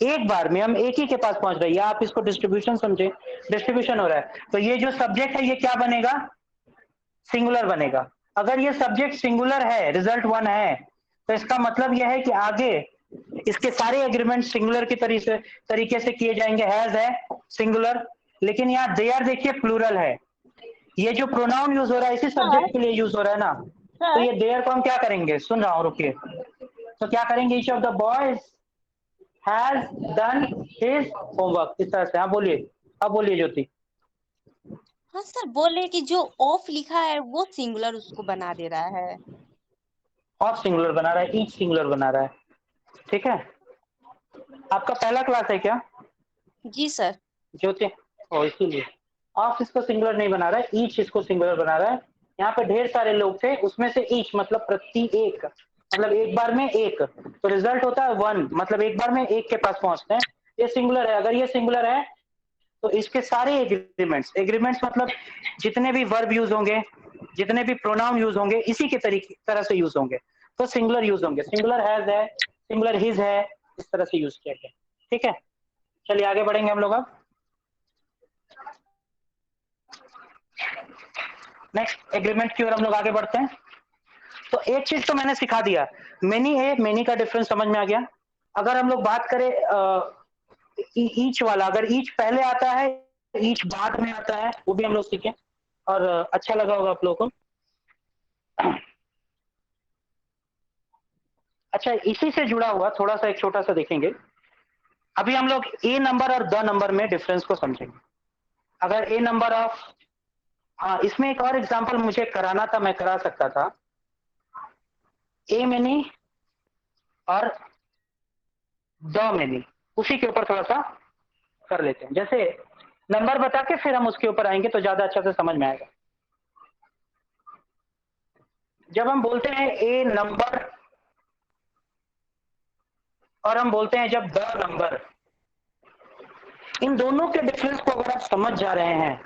एक बार में हम एक ही के पास पहुंच रहे हैं, या आप इसको डिस्ट्रीब्यूशन समझे, डिस्ट्रीब्यूशन हो रहा है। तो ये जो सब्जेक्ट है ये क्या बनेगा? सिंगुलर बनेगा। अगर ये सब्जेक्ट सिंगुलर है, रिजल्ट वन है, तो इसका मतलब यह है कि आगे इसके सारे एग्रीमेंट सिंगुलर की तरीके से किए जाएंगे। हैज है सिंगुलर, लेकिन यहाँ देयर देखिए प्लूरल है। ये जो प्रोनाउन यूज हो रहा है इसी सर सब्जेक्ट के लिए यूज हो रहा है ना, तो सर ये देयर को हम क्या करेंगे? सुन रहा हूँ, रुकिए। तो क्या करेंगे? Each of the boys has done his homework, इस तरह से। हाँ बोलिए, अब बोलिए ज्योति। हाँ सर, बोले कि जो ऑफ लिखा है वो सिंगुलर उसको बना दे रहा है। ऑफ सिंगुलर बना रहा है, ईच सिंगुलर बना रहा है। ठीक है, आपका पहला क्लास है क्या जी सर। ज्योति? ओ, इसीलिए ऑफ इसको सिंगुलर नहीं बना रहा है, ईच इसको सिंगुलर बना रहा है। यहाँ पे ढेर सारे लोग थे, उसमें से ईच मतलब प्रति एक, मतलब एक बार में एक, तो रिजल्ट होता है 1, मतलब एक बार में एक के पास पहुंचते हैं। ये सिंगुलर है। अगर ये सिंगुलर है तो इसके सारे एग्रीमेंट्स मतलब जितने भी वर्ब यूज होंगे, जितने भी प्रोनाउन यूज होंगे, इसी के तरह से यूज होंगे, तो सिंगुलर यूज होंगे। सिंगुलर हैज है, सिंगुलर हिज है, इस तरह से यूज किया गया। ठीक है, चलिए आगे बढ़ेंगे हम लोग। अब नेक्स्ट एग्रीमेंट की ओर हम लोग आगे बढ़ते हैं। तो एक चीज तो मैंने सिखा दिया, मेनी है, मेनी का डिफरेंस समझ में आ गया। अगर हम लोग बात करें ईच वाला, अगर ईच पहले आता है, ईच बाद में आता है, वो भी हम लोग सीखे और अच्छा लगा होगा आप लोगों को। अच्छा, इसी से जुड़ा हुआ थोड़ा सा एक छोटा सा देखेंगे। अभी हम लोग ए नंबर और द नंबर में डिफरेंस को समझेंगे। अगर ए नंबर ऑफ, हाँ, इसमें एक और एग्जांपल मुझे कराना था, मैं करा सकता था। ए मेनी और द मेनी, उसी के ऊपर थोड़ा सा कर लेते हैं। जैसे नंबर बता के फिर हम उसके ऊपर आएंगे तो ज्यादा अच्छा से समझ में आएगा। जब हम बोलते हैं ए नंबर और हम बोलते हैं जब द नंबर, इन दोनों के डिफरेंस को अगर आप समझ जा रहे हैं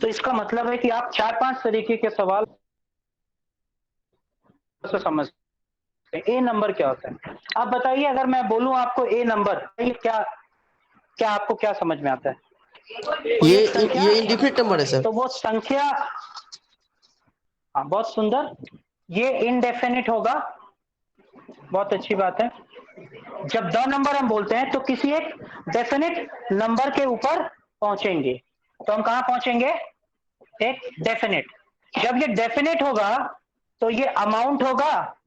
तो इसका मतलब है कि आप 4-5 तरीके के सवाल से समझते हैं। ए नंबर क्या होता है? आप बताइए, अगर मैं बोलूं आपको ए नंबर, ये क्या क्या आपको क्या समझ में आता है? ये इंडिफिनिट नंबर है सर। तो वो संख्या, हाँ, बहुत सुंदर, ये इनडेफिनिट होगा, बहुत अच्छी बात है। जब द नंबर हम बोलते हैं तो किसी एक डेफिनिट नंबर के ऊपर पहुंचेंगे, तो हम कहां पहुंचेंगे? एक डेफिनिट। जब ये डेफिनिट होगा तो ये अमाउंट होगा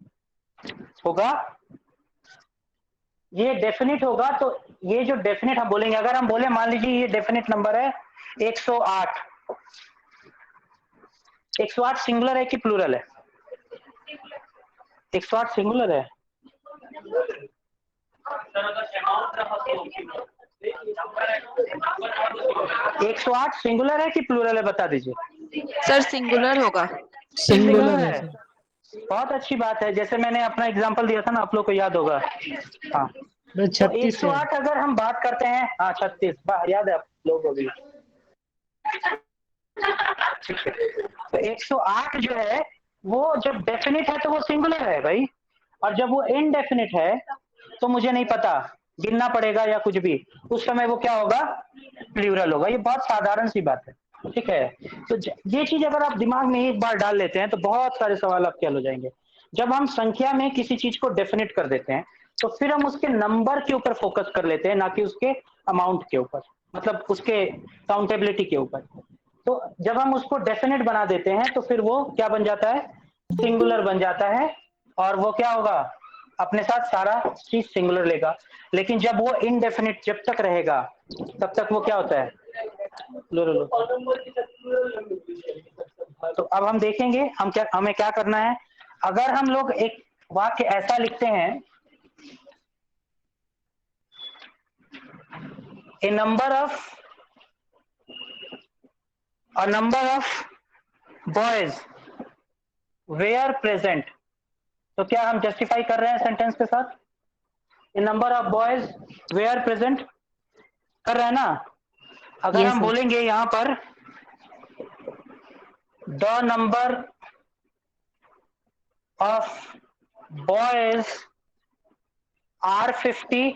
ये डेफिनिट होगा। तो ये जो डेफिनिट हम बोलेंगे, अगर हम बोले मान लीजिए ये डेफिनिट नंबर है 108, 108 सिंगुलर है कि प्लूरल है? 108 सिंगुलर है। 108 सिंगुलर है कि प्लूरल है, बता दीजिए। सर सिंगुलर होगा। सिंगुलर है सर। बहुत अच्छी बात है। जैसे मैंने अपना एग्जांपल दिया था ना, आप लोग को याद होगा। हाँ, तो 36 है। 108 अगर हम बात करते हैं, हाँ 36, याद है आप लोगों को भी। तो 108 जो है वो जब डेफिनिट है तो वो सिंगुलर है भाई, और जब वो इनडेफिनिट है तो मुझे नहीं पता, गिनना पड़ेगा या कुछ भी, उस समय वो क्या होगा? प्लूरल होगा। ये बहुत साधारण सी बात है। ठीक है, तो ये चीज अगर आप दिमाग में एक बार डाल लेते हैं तो बहुत सारे सवाल आपके हल हो जाएंगे। जब हम संख्या में किसी चीज को डेफिनेट कर देते हैं तो फिर हम उसके नंबर के ऊपर फोकस कर लेते हैं, ना कि उसके अमाउंट के ऊपर, मतलब उसके काउंटेबिलिटी के ऊपर। तो जब हम उसको डेफिनेट बना देते हैं तो फिर वो क्या बन जाता है? सिंगुलर बन जाता है, और वो क्या होगा? अपने साथ सारा चीज सिंगुलर लेगा। लेकिन जब वो इनडेफिनिट जब तक रहेगा तब तक वो क्या होता है? प्लूरल होता है। तो अब हम देखेंगे हमें क्या करना है। अगर हम लोग एक वाक्य ऐसा लिखते हैं, a number of boys were present, तो क्या हम जस्टिफाई कर रहे हैं सेंटेंस के साथ? a number of boys were present कर रहे हैं ना? अगर Yes, हम sir. बोलेंगे यहां पर the number of boys are 50,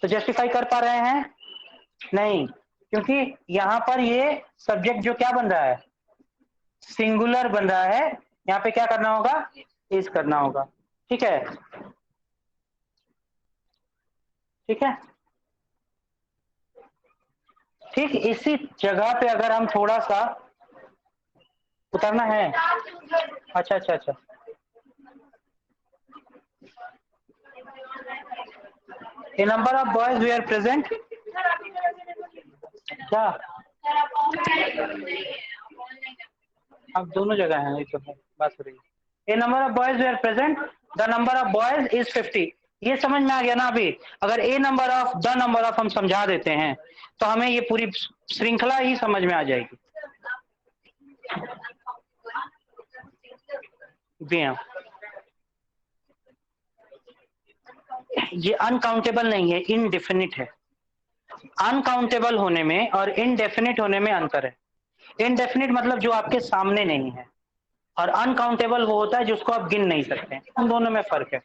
तो जस्टिफाई कर पा रहे हैं? नहीं, क्योंकि यहां पर ये सब्जेक्ट जो क्या बन रहा है? सिंगुलर बन रहा है। यहाँ पे क्या करना होगा? इज करना होगा। ठीक है, ठीक है। ठीक इसी जगह पे अगर हम थोड़ा सा उतरना है, अच्छा अच्छा अच्छा, a number of boys were present, क्या अब दोनों जगह हैं, एक बात हो रही है। A number of boys were present, the number of boys is 50। ये समझ में आ गया ना। अभी अगर a number of the number of हम समझा देते हैं तो हमें ये पूरी श्रृंखला ही समझ में आ जाएगी। जी हाँ, ये अनकाउंटेबल नहीं है, इनडेफिनिट है। अनकाउंटेबल होने में और इनडेफिनिट होने में अंतर है। इनडेफिनिट मतलब जो आपके सामने नहीं है, और अनकाउंटेबल वो होता है जिसको आप गिन नहीं सकते। उन दोनों में फर्क है।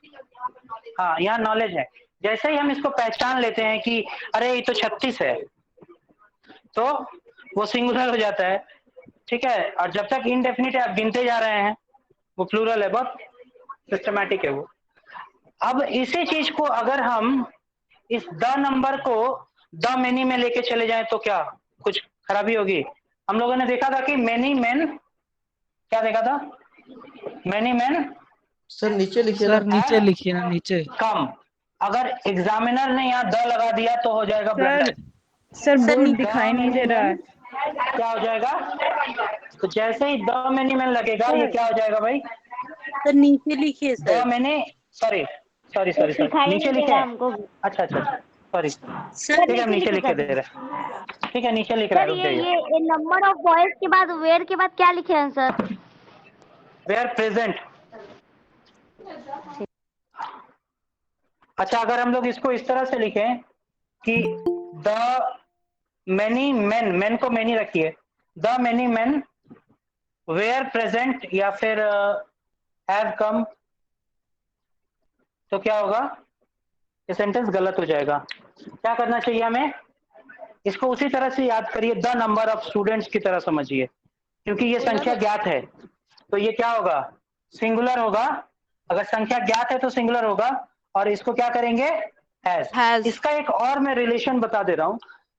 हाँ, यहाँ नॉलेज है। जैसे ही हम इसको पहचान लेते हैं कि अरे ये तो 36 है, तो वो सिंगुलर हो जाता है। ठीक है, और जब तक इनडेफिनिट है आप गिनते जा रहे हैं, वो प्लूरल है, बहुत सिस्टमैटिक है वो। अब इसी चीज को अगर हम इस द नंबर को द मेनी में लेके चले जाएं तो क्या कुछ खराबी होगी? हम लोगों ने देखा था कि मेनी मैन, क्या देखा था? मेनी मैन सर नीचे लिखिए ना। सर नीचे लिखिए ना, नीचे। कम। अगर एग्जामिनर ने यहाँ द लगा दिया तो हो जाएगा sir blunder. Sir sir board नी- दिखाई नहीं दे रहा है। क्या हो जाएगा? तो जैसे ही द मेनी मैन लगेगा ये क्या हो जाएगा भाई? सर नीचे लिखिए the sir. Many, sorry sorry sorry sorry, दिखाई नीचे नहीं दे लिखे? रहा हमको भी। अच्छा अच्छा अच्छा, सॉरी। सर ठीक है, हम नीचे लिख के लिखे दे रहे हैं। ठीक है, नीचे लिख रहा है, सर। रुक जाइए। ये नंबर ऑफ बॉयज के बाद वेयर के बाद क्या लिखे हैं सर? Where present. अच्छा, अगर हम लोग इसको इस तरह से लिखें कि द मेनी मैन, मैन को मेनी रखिए, the many man were present या फिर हैव कम, तो क्या होगा? ये सेंटेंस गलत हो जाएगा। क्या करना चाहिए हमें? इसको उसी तरह से याद करिए, द नंबर ऑफ स्टूडेंट्स की तरह समझिए, क्योंकि ये संख्या ज्ञात है तो ये क्या होगा? सिंगुलर होगा। अगर संख्या ज्ञात है तो सिंगुलर होगा, और इसको क्या करेंगे? हैज। हैज। इसका एक और मैं रिलेशन बता दे रहा हूं।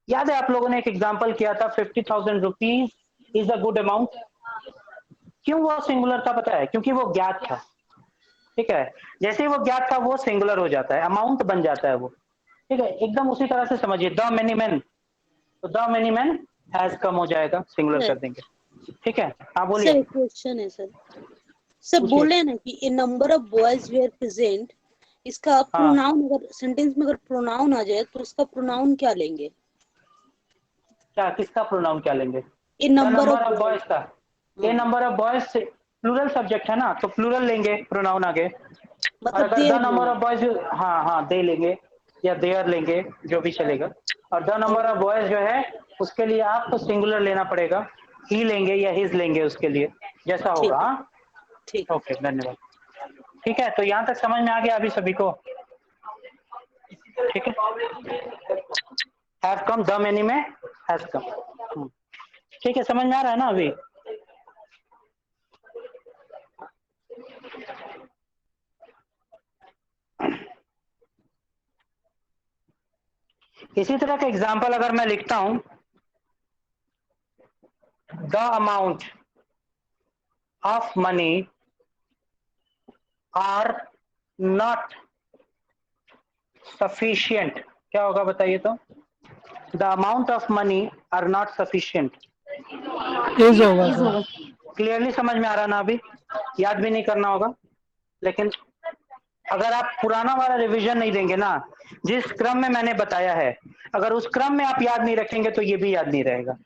याद है आप लोगों ने एक एग्जांपल किया था, 50,000 rupees is a good amount. क्यों वो सिंगुलर था पता है? क्योंकि वो ज्ञात था। ठीक है, जैसे ही वो ज्ञात था वो सिंगुलर हो जाता है, अमाउंट बन जाता है वो। ठीक है, एकदम उसी तरह से समझिए, द मेनी मैन, तो the many man has come हो जाएगा, सिंगुलर कर देंगे। ठीक है, हाँ सर बोलिए। एक क्वेश्चन है सर। सर पूछिए। बोले हैं ना कि a number of boys were present, इसका प्रोनाउन अगर सेंटेंस में अगर प्रोनाउन आ जाए तो उसका प्रोनाउन क्या लेंगे? क्या, किसका प्रोनाउन क्या लेंगे? A the number number of of boys का। ए नंबर ऑफ बॉयज से प्लूरल सब्जेक्ट है ना, तो प्लूरल लेंगे प्रोनाउन आगे। और मतलब अगर द देयर नंबर लेंगे। ऑफ बॉयज, हाँ हाँ दे लेंगे या देयर लेंगे, जो भी चलेगा। और द नंबर ऑफ बॉयज जो है उसके लिए आपको सिंगुलर लेना पड़ेगा, ही लेंगे या हिज लेंगे उसके लिए, जैसा ठीक होगा। है, हाँ, ठीक। ओके, धन्यवाद। ठीक है, तो यहाँ तक समझ में आ गया अभी सभी को? ठीक है, हैव कम, द मेनी में हैज कम। ठीक है, समझ में आ रहा है ना अभी? इसी तरह का एग्जाम्पल अगर मैं लिखता हूं, the amount of money are not sufficient, क्या होगा बताइए तो? The amount of money are not sufficient. Is होगा सर। क्लियरली समझ में आ रहा ना अभी? याद भी नहीं करना होगा, लेकिन अगर आप पुराना वाला रिवीजन नहीं देंगे ना, जिस क्रम में मैंने बताया है, अगर उस क्रम में आप याद नहीं रखेंगे तो ये भी याद नहीं रहेगा।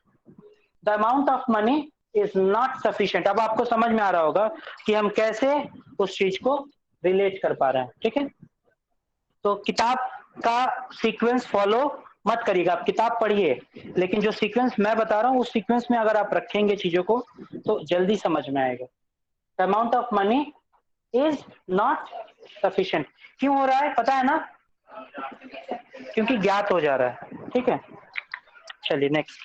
The amount of money is not sufficient. अब आपको समझ में आ रहा होगा कि हम कैसे उस चीज को रिलेट कर पा रहे हैं। ठीक है, तो किताब का सीक्वेंस फॉलो मत करिएगा, आप किताब पढ़िए, लेकिन जो सीक्वेंस मैं बता रहा हूँ उस सीक्वेंस में अगर आप रखेंगे चीजों को तो जल्दी समझ में आएगा। The amount of money is not sufficient. क्यों हो रहा है पता है ना? क्योंकि ज्ञात हो जा रहा है। ठीक है, चलिए नेक्स्ट।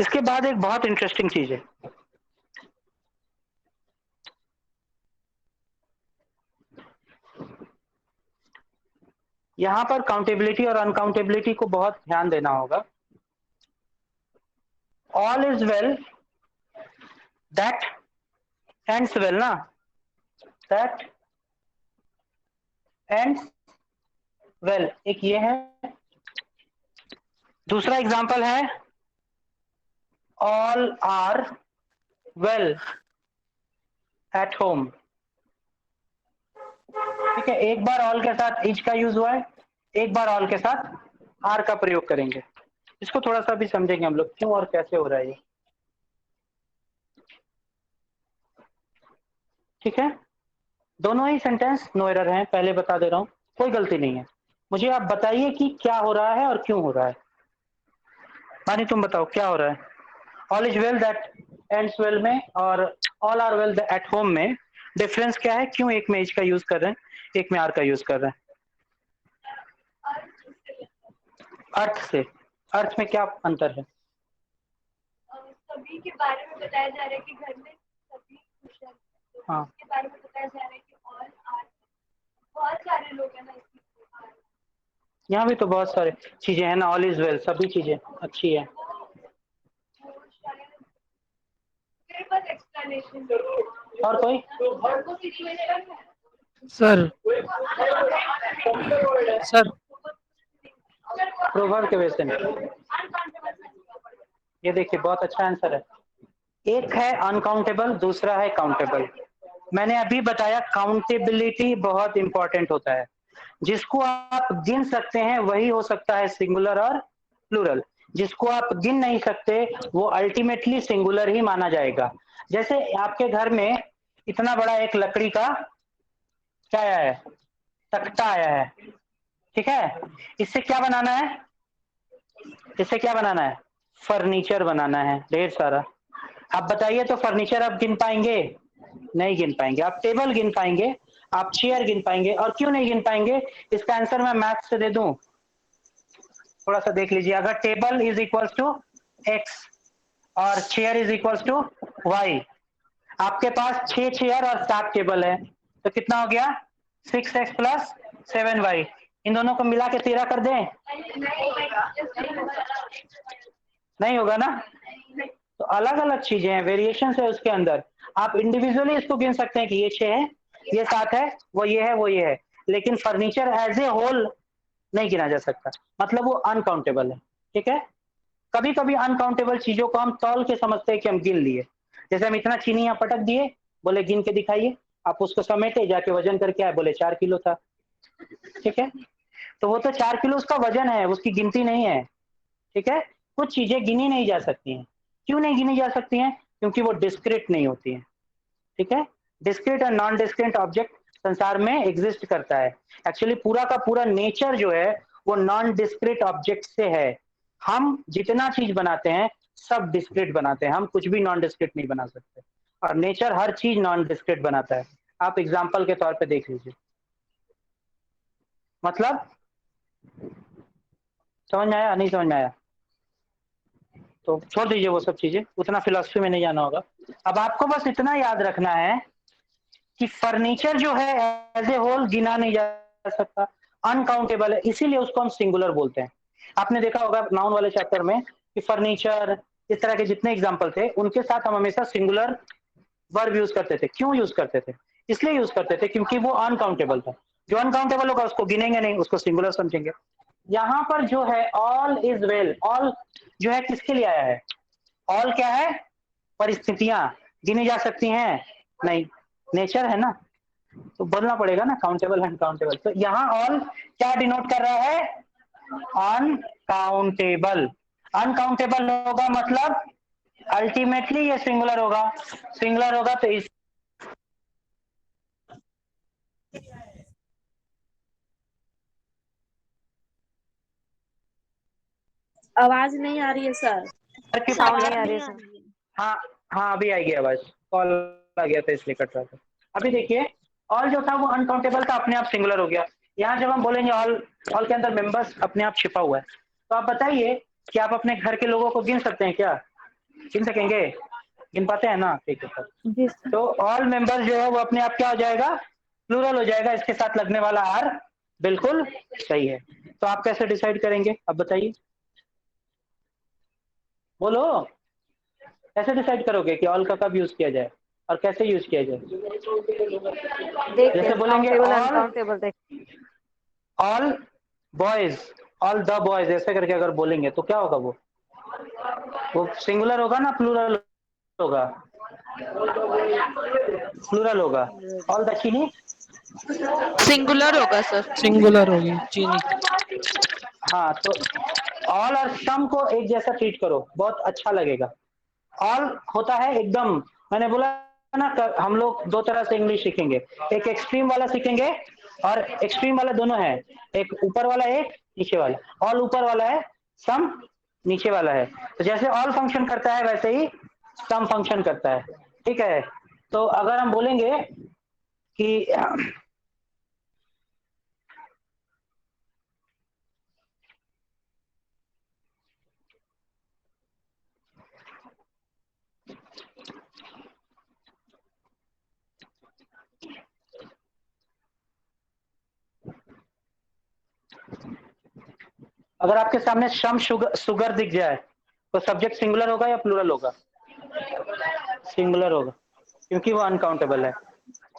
इसके बाद एक बहुत इंटरेस्टिंग चीज है। यहां पर काउंटेबिलिटी और अनकाउंटेबिलिटी को बहुत ध्यान देना होगा। All is well that ends well ना, दैट एंड्स वेल, एक ये है, दूसरा एग्जाम्पल है all are well at home. ठीक है, एक बार ऑल के साथ इज का यूज हुआ है, एक बार ऑल के साथ आर का प्रयोग करेंगे। इसको थोड़ा सा भी समझेंगे हम लोग क्यों और कैसे हो रहा है ये। ठीक है, दोनों ही सेंटेंस नो एरर हैं, पहले बता दे रहा हूं, कोई गलती नहीं है। मुझे आप बताइए कि क्या हो रहा है और क्यों हो रहा है। मानी तुम बताओ क्या हो रहा है। All is well that ends well में और all are well at home में डिफरेंस क्या है, क्यों एक में इज का यूज कर रहे हैं, एक में आर का यूज कर रहे हैं। अर्थ से, अर्थ में क्या अंतर है। सभी के बारे में बताया जा रहा है कि घर में सभी खुश हैं। हाँ, के बारे में बताया जा रहा है कि ऑल आर, बहुत सारे लोग हैं ना इसमें। यहाँ भी तो बहुत सारे चीजें हैं ना, ऑल इज वेल, सभी चीजें अच्छी है। मेरे पास एक्सप्लेनेशन और कोई सिचुएशन है। सर सर प्रोवर्ब के वैसे में ये देखिए बहुत अच्छा आंसर है। एक है अनकाउंटेबल, दूसरा है काउंटेबल। मैंने अभी बताया काउंटेबिलिटी बहुत इंपॉर्टेंट होता है। जिसको आप गिन सकते हैं वही हो सकता है सिंगुलर और प्लूरल, जिसको आप गिन नहीं सकते वो अल्टीमेटली सिंगुलर ही माना जाएगा। जैसे आपके घर में इतना बड़ा एक लकड़ी का क्या आया है, तख्ता आया है। ठीक है, इससे क्या बनाना है, इससे क्या बनाना है, फर्नीचर बनाना है ढेर सारा। आप बताइए तो फर्नीचर आप गिन पाएंगे, नहीं गिन पाएंगे। आप टेबल गिन पाएंगे, आप चेयर गिन पाएंगे, और क्यों नहीं गिन पाएंगे, इसका आंसर मैं मैथ से दे दूं। थोड़ा सा देख लीजिए, अगर table is equals to X और chair is equals to Y, आपके पास 6 चेयर और 7 टेबल है, तो कितना हो गया 6x प्लस 7y। इन दोनों को मिला के 13 कर दें, नहीं होगा ना। तो अलग अलग चीजें हैं, वेरिएशन है उसके अंदर। आप इंडिविजुअली इसको गिन सकते हैं कि ये 6 है, ये 7 है, वो ये है, वो ये है, लेकिन फर्नीचर एज ए होल नहीं गिना जा सकता, मतलब वो अनकाउंटेबल है। ठीक है, कभी कभी अनकाउंटेबल चीजों को हम तौल के समझते हैं कि हम गिन लिए। जैसे हम इतना चीनी यहाँ पटक दिए, बोले गिन के दिखाइए, आप उसको समेटे, जाके वजन करके आए, बोले 4 किलो था। ठीक है, तो वो तो 4 किलो उसका वजन है, उसकी गिनती नहीं है। ठीक है, कुछ चीजें गिनी नहीं जा सकती हैं। क्यों नहीं गिनी जा सकती हैं, क्योंकि वो डिस्क्रीट नहीं होती हैं। ठीक है, डिस्क्रीट और नॉन डिस्क्रीट ऑब्जेक्ट संसार में एग्जिस्ट करता है। एक्चुअली पूरा का पूरा नेचर जो है वो नॉन डिस्क्रीट ऑब्जेक्ट से है। हम जितना चीज बनाते हैं सब डिस्क्रीट बनाते हैं, हम कुछ भी नॉन डिस्क्रीट नहीं बना सकते, और नेचर हर चीज नॉन डिस्क्रीट बनाता है। आप एग्जाम्पल के तौर पे देख लीजिए, मतलब समझ में आया, नहीं समझ में आया तो छोड़ दीजिए वो सब चीजें, उतना फिलॉसफी में नहीं जाना होगा। अब आपको बस इतना याद रखना है कि फर्नीचर जो है एज ए होल गिना नहीं जा सकता, अनकाउंटेबल है, इसीलिए उसको हम सिंगुलर बोलते हैं। आपने देखा होगा नाउन वाले चैप्टर में कि फर्नीचर, इस तरह के जितने एग्जाम्पल थे उनके साथ हम हमेशा सिंगुलर वर्ब यूज करते थे। क्यों यूज करते थे, इसलिए यूज करते थे क्योंकि वो अनकाउंटेबल था। जो अनकाउंटेबल होगा उसको गिनेंगे नहीं, उसको सिंगुलर समझेंगे। यहाँ पर जो है ऑल इज वेल, ऑल जो है किसके लिए आया है, ऑल क्या है, परिस्थितियां गिनी जा सकती हैं नहीं, नेचर है ना, तो बोलना पड़ेगा ना काउंटेबल अनकाउंटेबल। तो यहाँ ऑल क्या डिनोट कर रहा है, अनकाउंटेबल। अनकाउंटेबल होगा मतलब अल्टीमेटली ये सिंगुलर होगा, सिंगुलर होगा तो इस आवाज नहीं आ रही है सर। साउंड नहीं आ रही है सर। हाँ हाँ अभी आएगी आवाज, कॉल आ गया था इसलिए कट रहा था। अभी देखिए ऑल जो था वो अनकाउंटेबल था, अपने आप सिंगुलर हो गया। यहाँ जब हम बोलेंगे ऑल, ऑल के अंदर मेंबर्स अपने आप छिपा हुआ है। तो आप बताइए कि आप अपने घर के लोगों को गिन सकते हैं क्या, गिन सकेंगे, गिन पाते हैं ना, ठीक है सर। तो ऑल मेंबर्स जो है वो अपने आप क्या हो जाएगा, प्लूरल हो जाएगा, इसके साथ लगने वाला आर बिल्कुल सही है। तो आप कैसे डिसाइड करेंगे, अब बताइए, बोलो कैसे डिसाइड करोगे कि ऑल का कब यूज किया जाए और कैसे यूज किया जाए। देखते जैसे हैं बोलेंगे countable all, uncountable. All boys all the boys ऐसे करके अगर बोलेंगे तो क्या होगा? वो सिंगुलर होगा ना प्लूरल होगा? प्लूरल होगा। ऑल द चीनी सिंगुलर होगा सर। सिंगुलर होगी चीनी। हाँ, तो ऑल और सम को एक जैसा ट्रीट करो, बहुत अच्छा लगेगा। ऑल होता है एकदम, मैंने बोला ना हम लोग दो तरह से इंग्लिश सीखेंगे, एक एक्सट्रीम वाला सीखेंगे और एक्सट्रीम वाला दोनों है, एक ऊपर वाला एक नीचे वाला। ऑल ऊपर वाला है, सम नीचे वाला है। तो जैसे ऑल फंक्शन करता है वैसे ही सम फंक्शन करता है, ठीक है। तो अगर हम बोलेंगे कि अगर आपके सामने सम सुगर दिख जाए तो सब्जेक्ट सिंगुलर होगा या प्लूरल होगा? सिंगुलर होगा, क्योंकि वो अनकाउंटेबल है,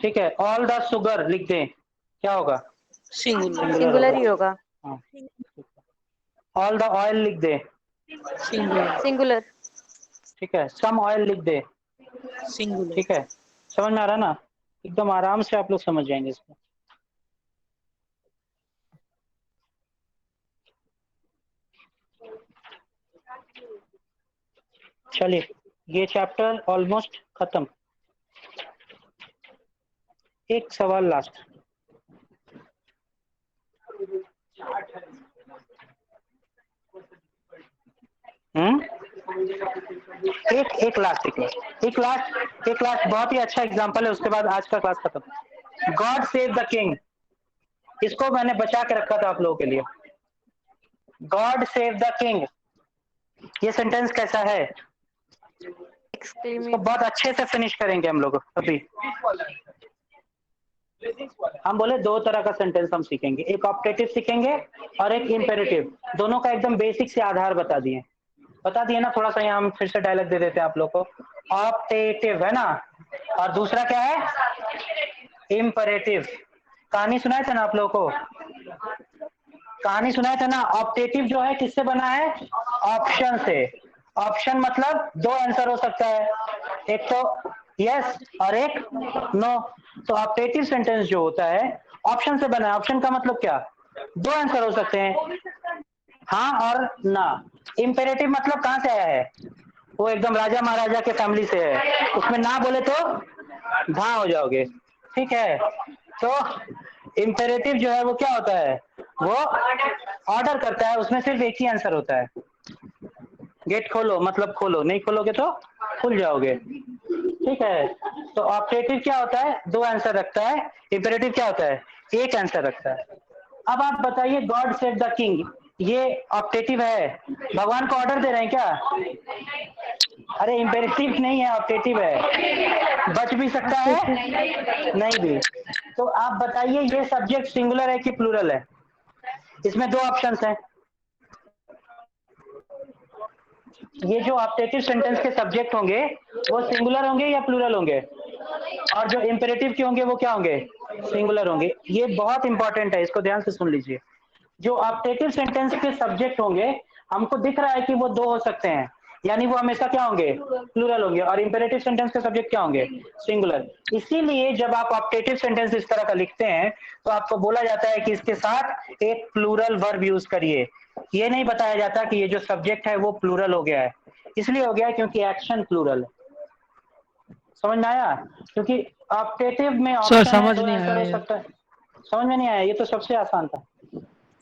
ठीक है। ऑल द सुगर लिख दें, क्या होगा? सिंगुलर। सिंगुलर ही होगा। हाँ। ऑल द ऑयल लिख दे, सिंगुलर। सिंगुलर। ठीक है। सम ऑयल लिख दे, सिंगुलर। ठीक है। समझ में आ रहा ना? एकदम आराम से आप लोग समझ जाएंगे इसको। चलिए, ये चैप्टर ऑलमोस्ट खत्म। एक सवाल लास्ट। एक लास्ट बहुत ही अच्छा एग्जांपल है, उसके बाद आज का क्लास खत्म। गॉड सेव द किंग, इसको मैंने बचा के रखा था आप लोगों के लिए। गॉड सेव द किंग, ये सेंटेंस कैसा है? इसको बहुत अच्छे से फिनिश करेंगे हम लोग अभी। हम बोले दो तरह का सेंटेंस हम सीखेंगे, एक ऑप्टेटिव सीखेंगे और एक इम्पेरेटिव। दोनों का एकदम बेसिक से आधार बता दिए ना। थोड़ा सा यहाँ हम फिर से डायलॉग दे देते हैं आप लोग को। ऑप्टेटिव है ना, और दूसरा क्या है? इम्पेरेटिव। कहानी सुनाए थे ना आप लोगों को? कहानी सुनाया था ना। ऑप्टेटिव जो है किससे बना है? ऑप्शन से। ऑप्शन मतलब दो आंसर हो सकता है, एक तो यस और एक नो। तो ऑप्टेटिव सेंटेंस जो होता है ऑप्शन से बना है। ऑप्शन का मतलब क्या? दो आंसर हो सकते हैं, हाँ और ना। इम्पेरेटिव मतलब कहाँ से आया है? वो एकदम राजा महाराजा के फैमिली से है, उसमें ना बोले तो हाँ हो जाओगे, ठीक है। तो इम्पेरेटिव जो है वो क्या होता है? वो ऑर्डर करता है, उसमें सिर्फ एक ही आंसर होता है। गेट खोलो मतलब खोलो, नहीं खोलोगे तो खुल जाओगे, ठीक है। तो ऑप्टेटिव क्या होता है? दो आंसर रखता है। इम्पेरेटिव क्या होता है? एक आंसर रखता है। अब आप बताइए, गॉड सेव द किंग, ये ऑप्टेटिव है, भगवान को ऑर्डर दे रहे हैं क्या? अरे इम्पेरेटिव नहीं है, ऑप्टेटिव है। बच भी सकता है, नहीं भी। तो आप बताइए ये सब्जेक्ट सिंगुलर है कि प्लूरल है? इसमें दो ऑप्शंस हैं। ये जो ऑप्टेटिव सेंटेंस के सब्जेक्ट होंगे वो सिंगुलर होंगे या प्लूरल होंगे? और जो इम्पेरेटिव के होंगे वो क्या होंगे? सिंगुलर होंगे। ये बहुत इंपॉर्टेंट है, इसको ध्यान से सुन लीजिए। जो ऑप्टेटिव सेंटेंस के सब्जेक्ट होंगे, हमको दिख रहा है कि वो दो हो सकते हैं, यानी वो हमेशा क्या होंगे? प्लूरल होंगे। और इम्पेरेटिव सेंटेंस के सब्जेक्ट क्या होंगे? सिंगुलर। इसीलिए जब आप ऑप्टेटिव सेंटेंस इस तरह का लिखते हैं तो आपको बोला जाता है कि इसके साथ एक प्लूरल वर्ब यूज करिए। ये नहीं बताया जाता कि ये जो सब्जेक्ट है वो प्लूरल हो गया है। इसलिए हो गया क्योंकि एक्शन प्लूरल है। समझ में आया? क्योंकि ऑप्टेटिव में सर ऑप्शन है, समझ दो नहीं आंसर आया हो ये। सकता है। समझ में नहीं आया? ये तो सबसे आसान था।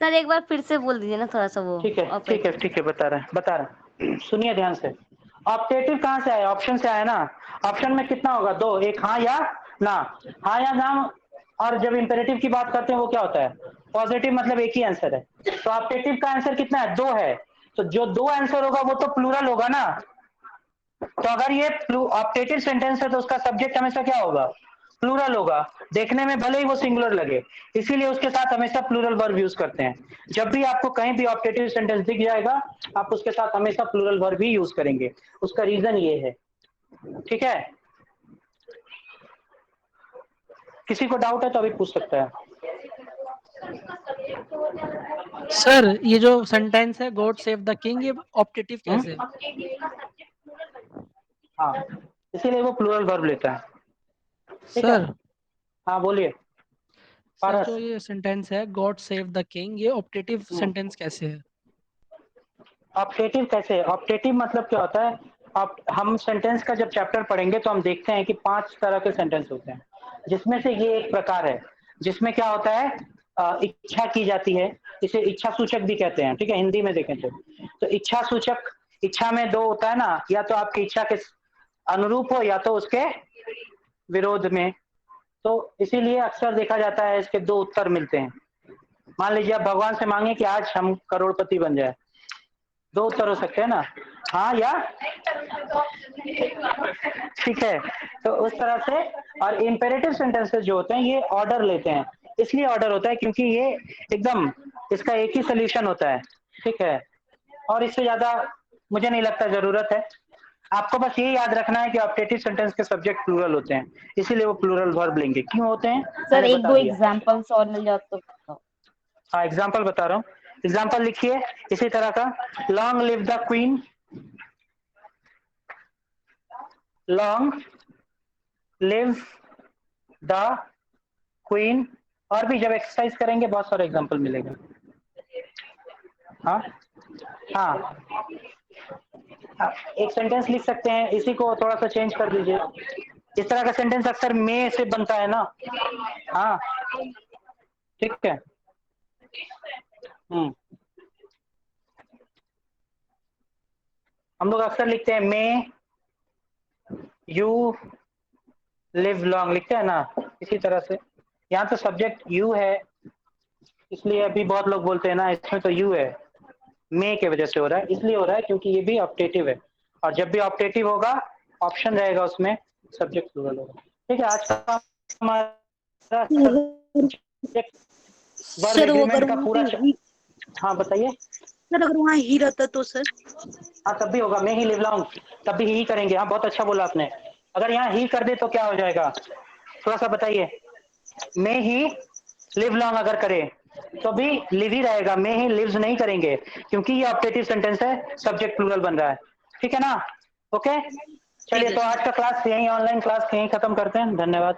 सर एक बार फिर से बोल दीजिए ना थोड़ा सा वो ठीक है, बता रहा सुनिए ध्यान से। ऑप्टेटिव कहाँ से आया? ऑप्शन से आया ना। ऑप्शन में कितना होगा? दो, एक हाँ या ना। हाँ या ना। और जब इम्पेरेटिव की बात करते हैं वो क्या होता है? पॉजिटिव, मतलब एक ही आंसर है। तो ऑप्टेटिव का आंसर कितना है? दो है। तो जो दो आंसर होगा वो तो प्लूरल होगा ना। तो अगर ये ऑप्टेटिव सेंटेंस है तो उसका सब्जेक्ट हमेशा क्या होगा? प्लूरल होगा। देखने में भले ही वो सिंगुलर लगे, इसीलिए उसके साथ हमेशा प्लूरल वर्ब यूज करते हैं। जब भी आपको कहीं भी ऑप्टेटिव सेंटेंस दिख जाएगा, आप उसके साथ हमेशा प्लूरल वर्ब ही यूज करेंगे। उसका रीजन ये है, ठीक है। किसी को डाउट है तो अभी पूछ सकता है। सर ये जो सेंटेंस है गॉड सेव द किंग, ये ऑप्टेटिव कैसे है? हाँ, इसीलिए वो प्लूरल वर्ब लेता है। ठीक है, सर हाँ बोलिए। सर पारस, जो ये सेंटेंस है गॉड सेव द किंग, ये ऑप्टेटिव सेंटेंस कैसे है? ऑप्टेटिव कैसे? ऑप्टेटिव मतलब क्या होता है? हम सेंटेंस का जब चैप्टर पढ़ेंगे तो हम देखते हैं कि 5 तरह के सेंटेंस होते हैं, जिसमें से ये एक प्रकार है जिसमें क्या होता है, इच्छा की जाती है, इसे इच्छा सूचक भी कहते हैं। ठीक है, हिंदी में देखें तो इच्छा सूचक, इच्छा में 2 होता है ना, या तो आपकी इच्छा के अनुरूप हो या तो उसके विरोध में। तो इसीलिए अक्सर देखा जाता है इसके 2 उत्तर मिलते हैं। मान लीजिए आप भगवान से मांगे कि आज हम करोड़पति बन जाए, 2 उत्तर हो सकते हैं ना, हाँ या ठीक है। तो उस तरह से, और इंपेरेटिव सेंटेंसेस जो होते हैं ये ऑर्डर लेते हैं। इसलिए ऑर्डर होता है क्योंकि ये एकदम इसका एक ही सोल्यूशन होता है। ठीक है, और इससे ज्यादा मुझे नहीं लगता जरूरत है। आपको बस ये याद रखना है कि ऑप्टेटिव सेंटेंस के सब्जेक्ट प्लूरल होते हैं, इसीलिए वो प्लूरल वर्ब लेंगे। क्यों होते हैं सर मैंने एक बता दो दिया। एग्जांपल्स और मिल जाए तो बताओ। हाँ, एग्जाम्पल बता रहा हूँ। एग्जाम्पल लिखिए इसी तरह का, long live the queen, long live the queen. और भी जब एक्सरसाइज करेंगे बहुत सारे एग्जाम्पल मिलेगा। हाँ हाँ, एक सेंटेंस लिख सकते हैं, इसी को थोड़ा सा चेंज कर दीजिए। इस तरह का सेंटेंस अक्सर मे से बनता है ना। हाँ ठीक है। हम लोग अक्सर लिखते हैं मे यू लिव लॉन्ग, लिखते हैं ना इसी तरह से। यहाँ तो सब्जेक्ट यू है, इसलिए अभी बहुत लोग बोलते हैं ना इसमें तो यू है, मे के वजह से हो रहा है। इसलिए हो रहा है क्योंकि ये भी ऑप्टेटिव है, और जब भी ऑप्टेटिव होगा ऑप्शन रहेगा उसमें, सब्जेक्ट प्लूरल होगा। ठीक है, आज का हमारा वर्ब सर वो एग्रीमेंट अगर का वहाँ पूरा पे ही, हाँ बताइए। सर अगर वहाँ ही रहता तो सर? हाँ तब भी होगा, मैं ही लिव लॉन्ग, तब भी ही करेंगे। हाँ बहुत अच्छा बोला आपने। अगर यहाँ ही कर दे तो क्या हो जाएगा, थोड़ा सा बताइए। मैं ही लिव लॉन्ग अगर करे तो भी लिव ही रहेगा, मैं ही लिव्स नहीं करेंगे, क्योंकि ये ऑप्टेटिव सेंटेंस है, सब्जेक्ट प्लूरल बन रहा है। ठीक है ना? ओके, चलिए तो आज का क्लास यहीं, ऑनलाइन क्लास यहीं खत्म करते हैं। धन्यवाद।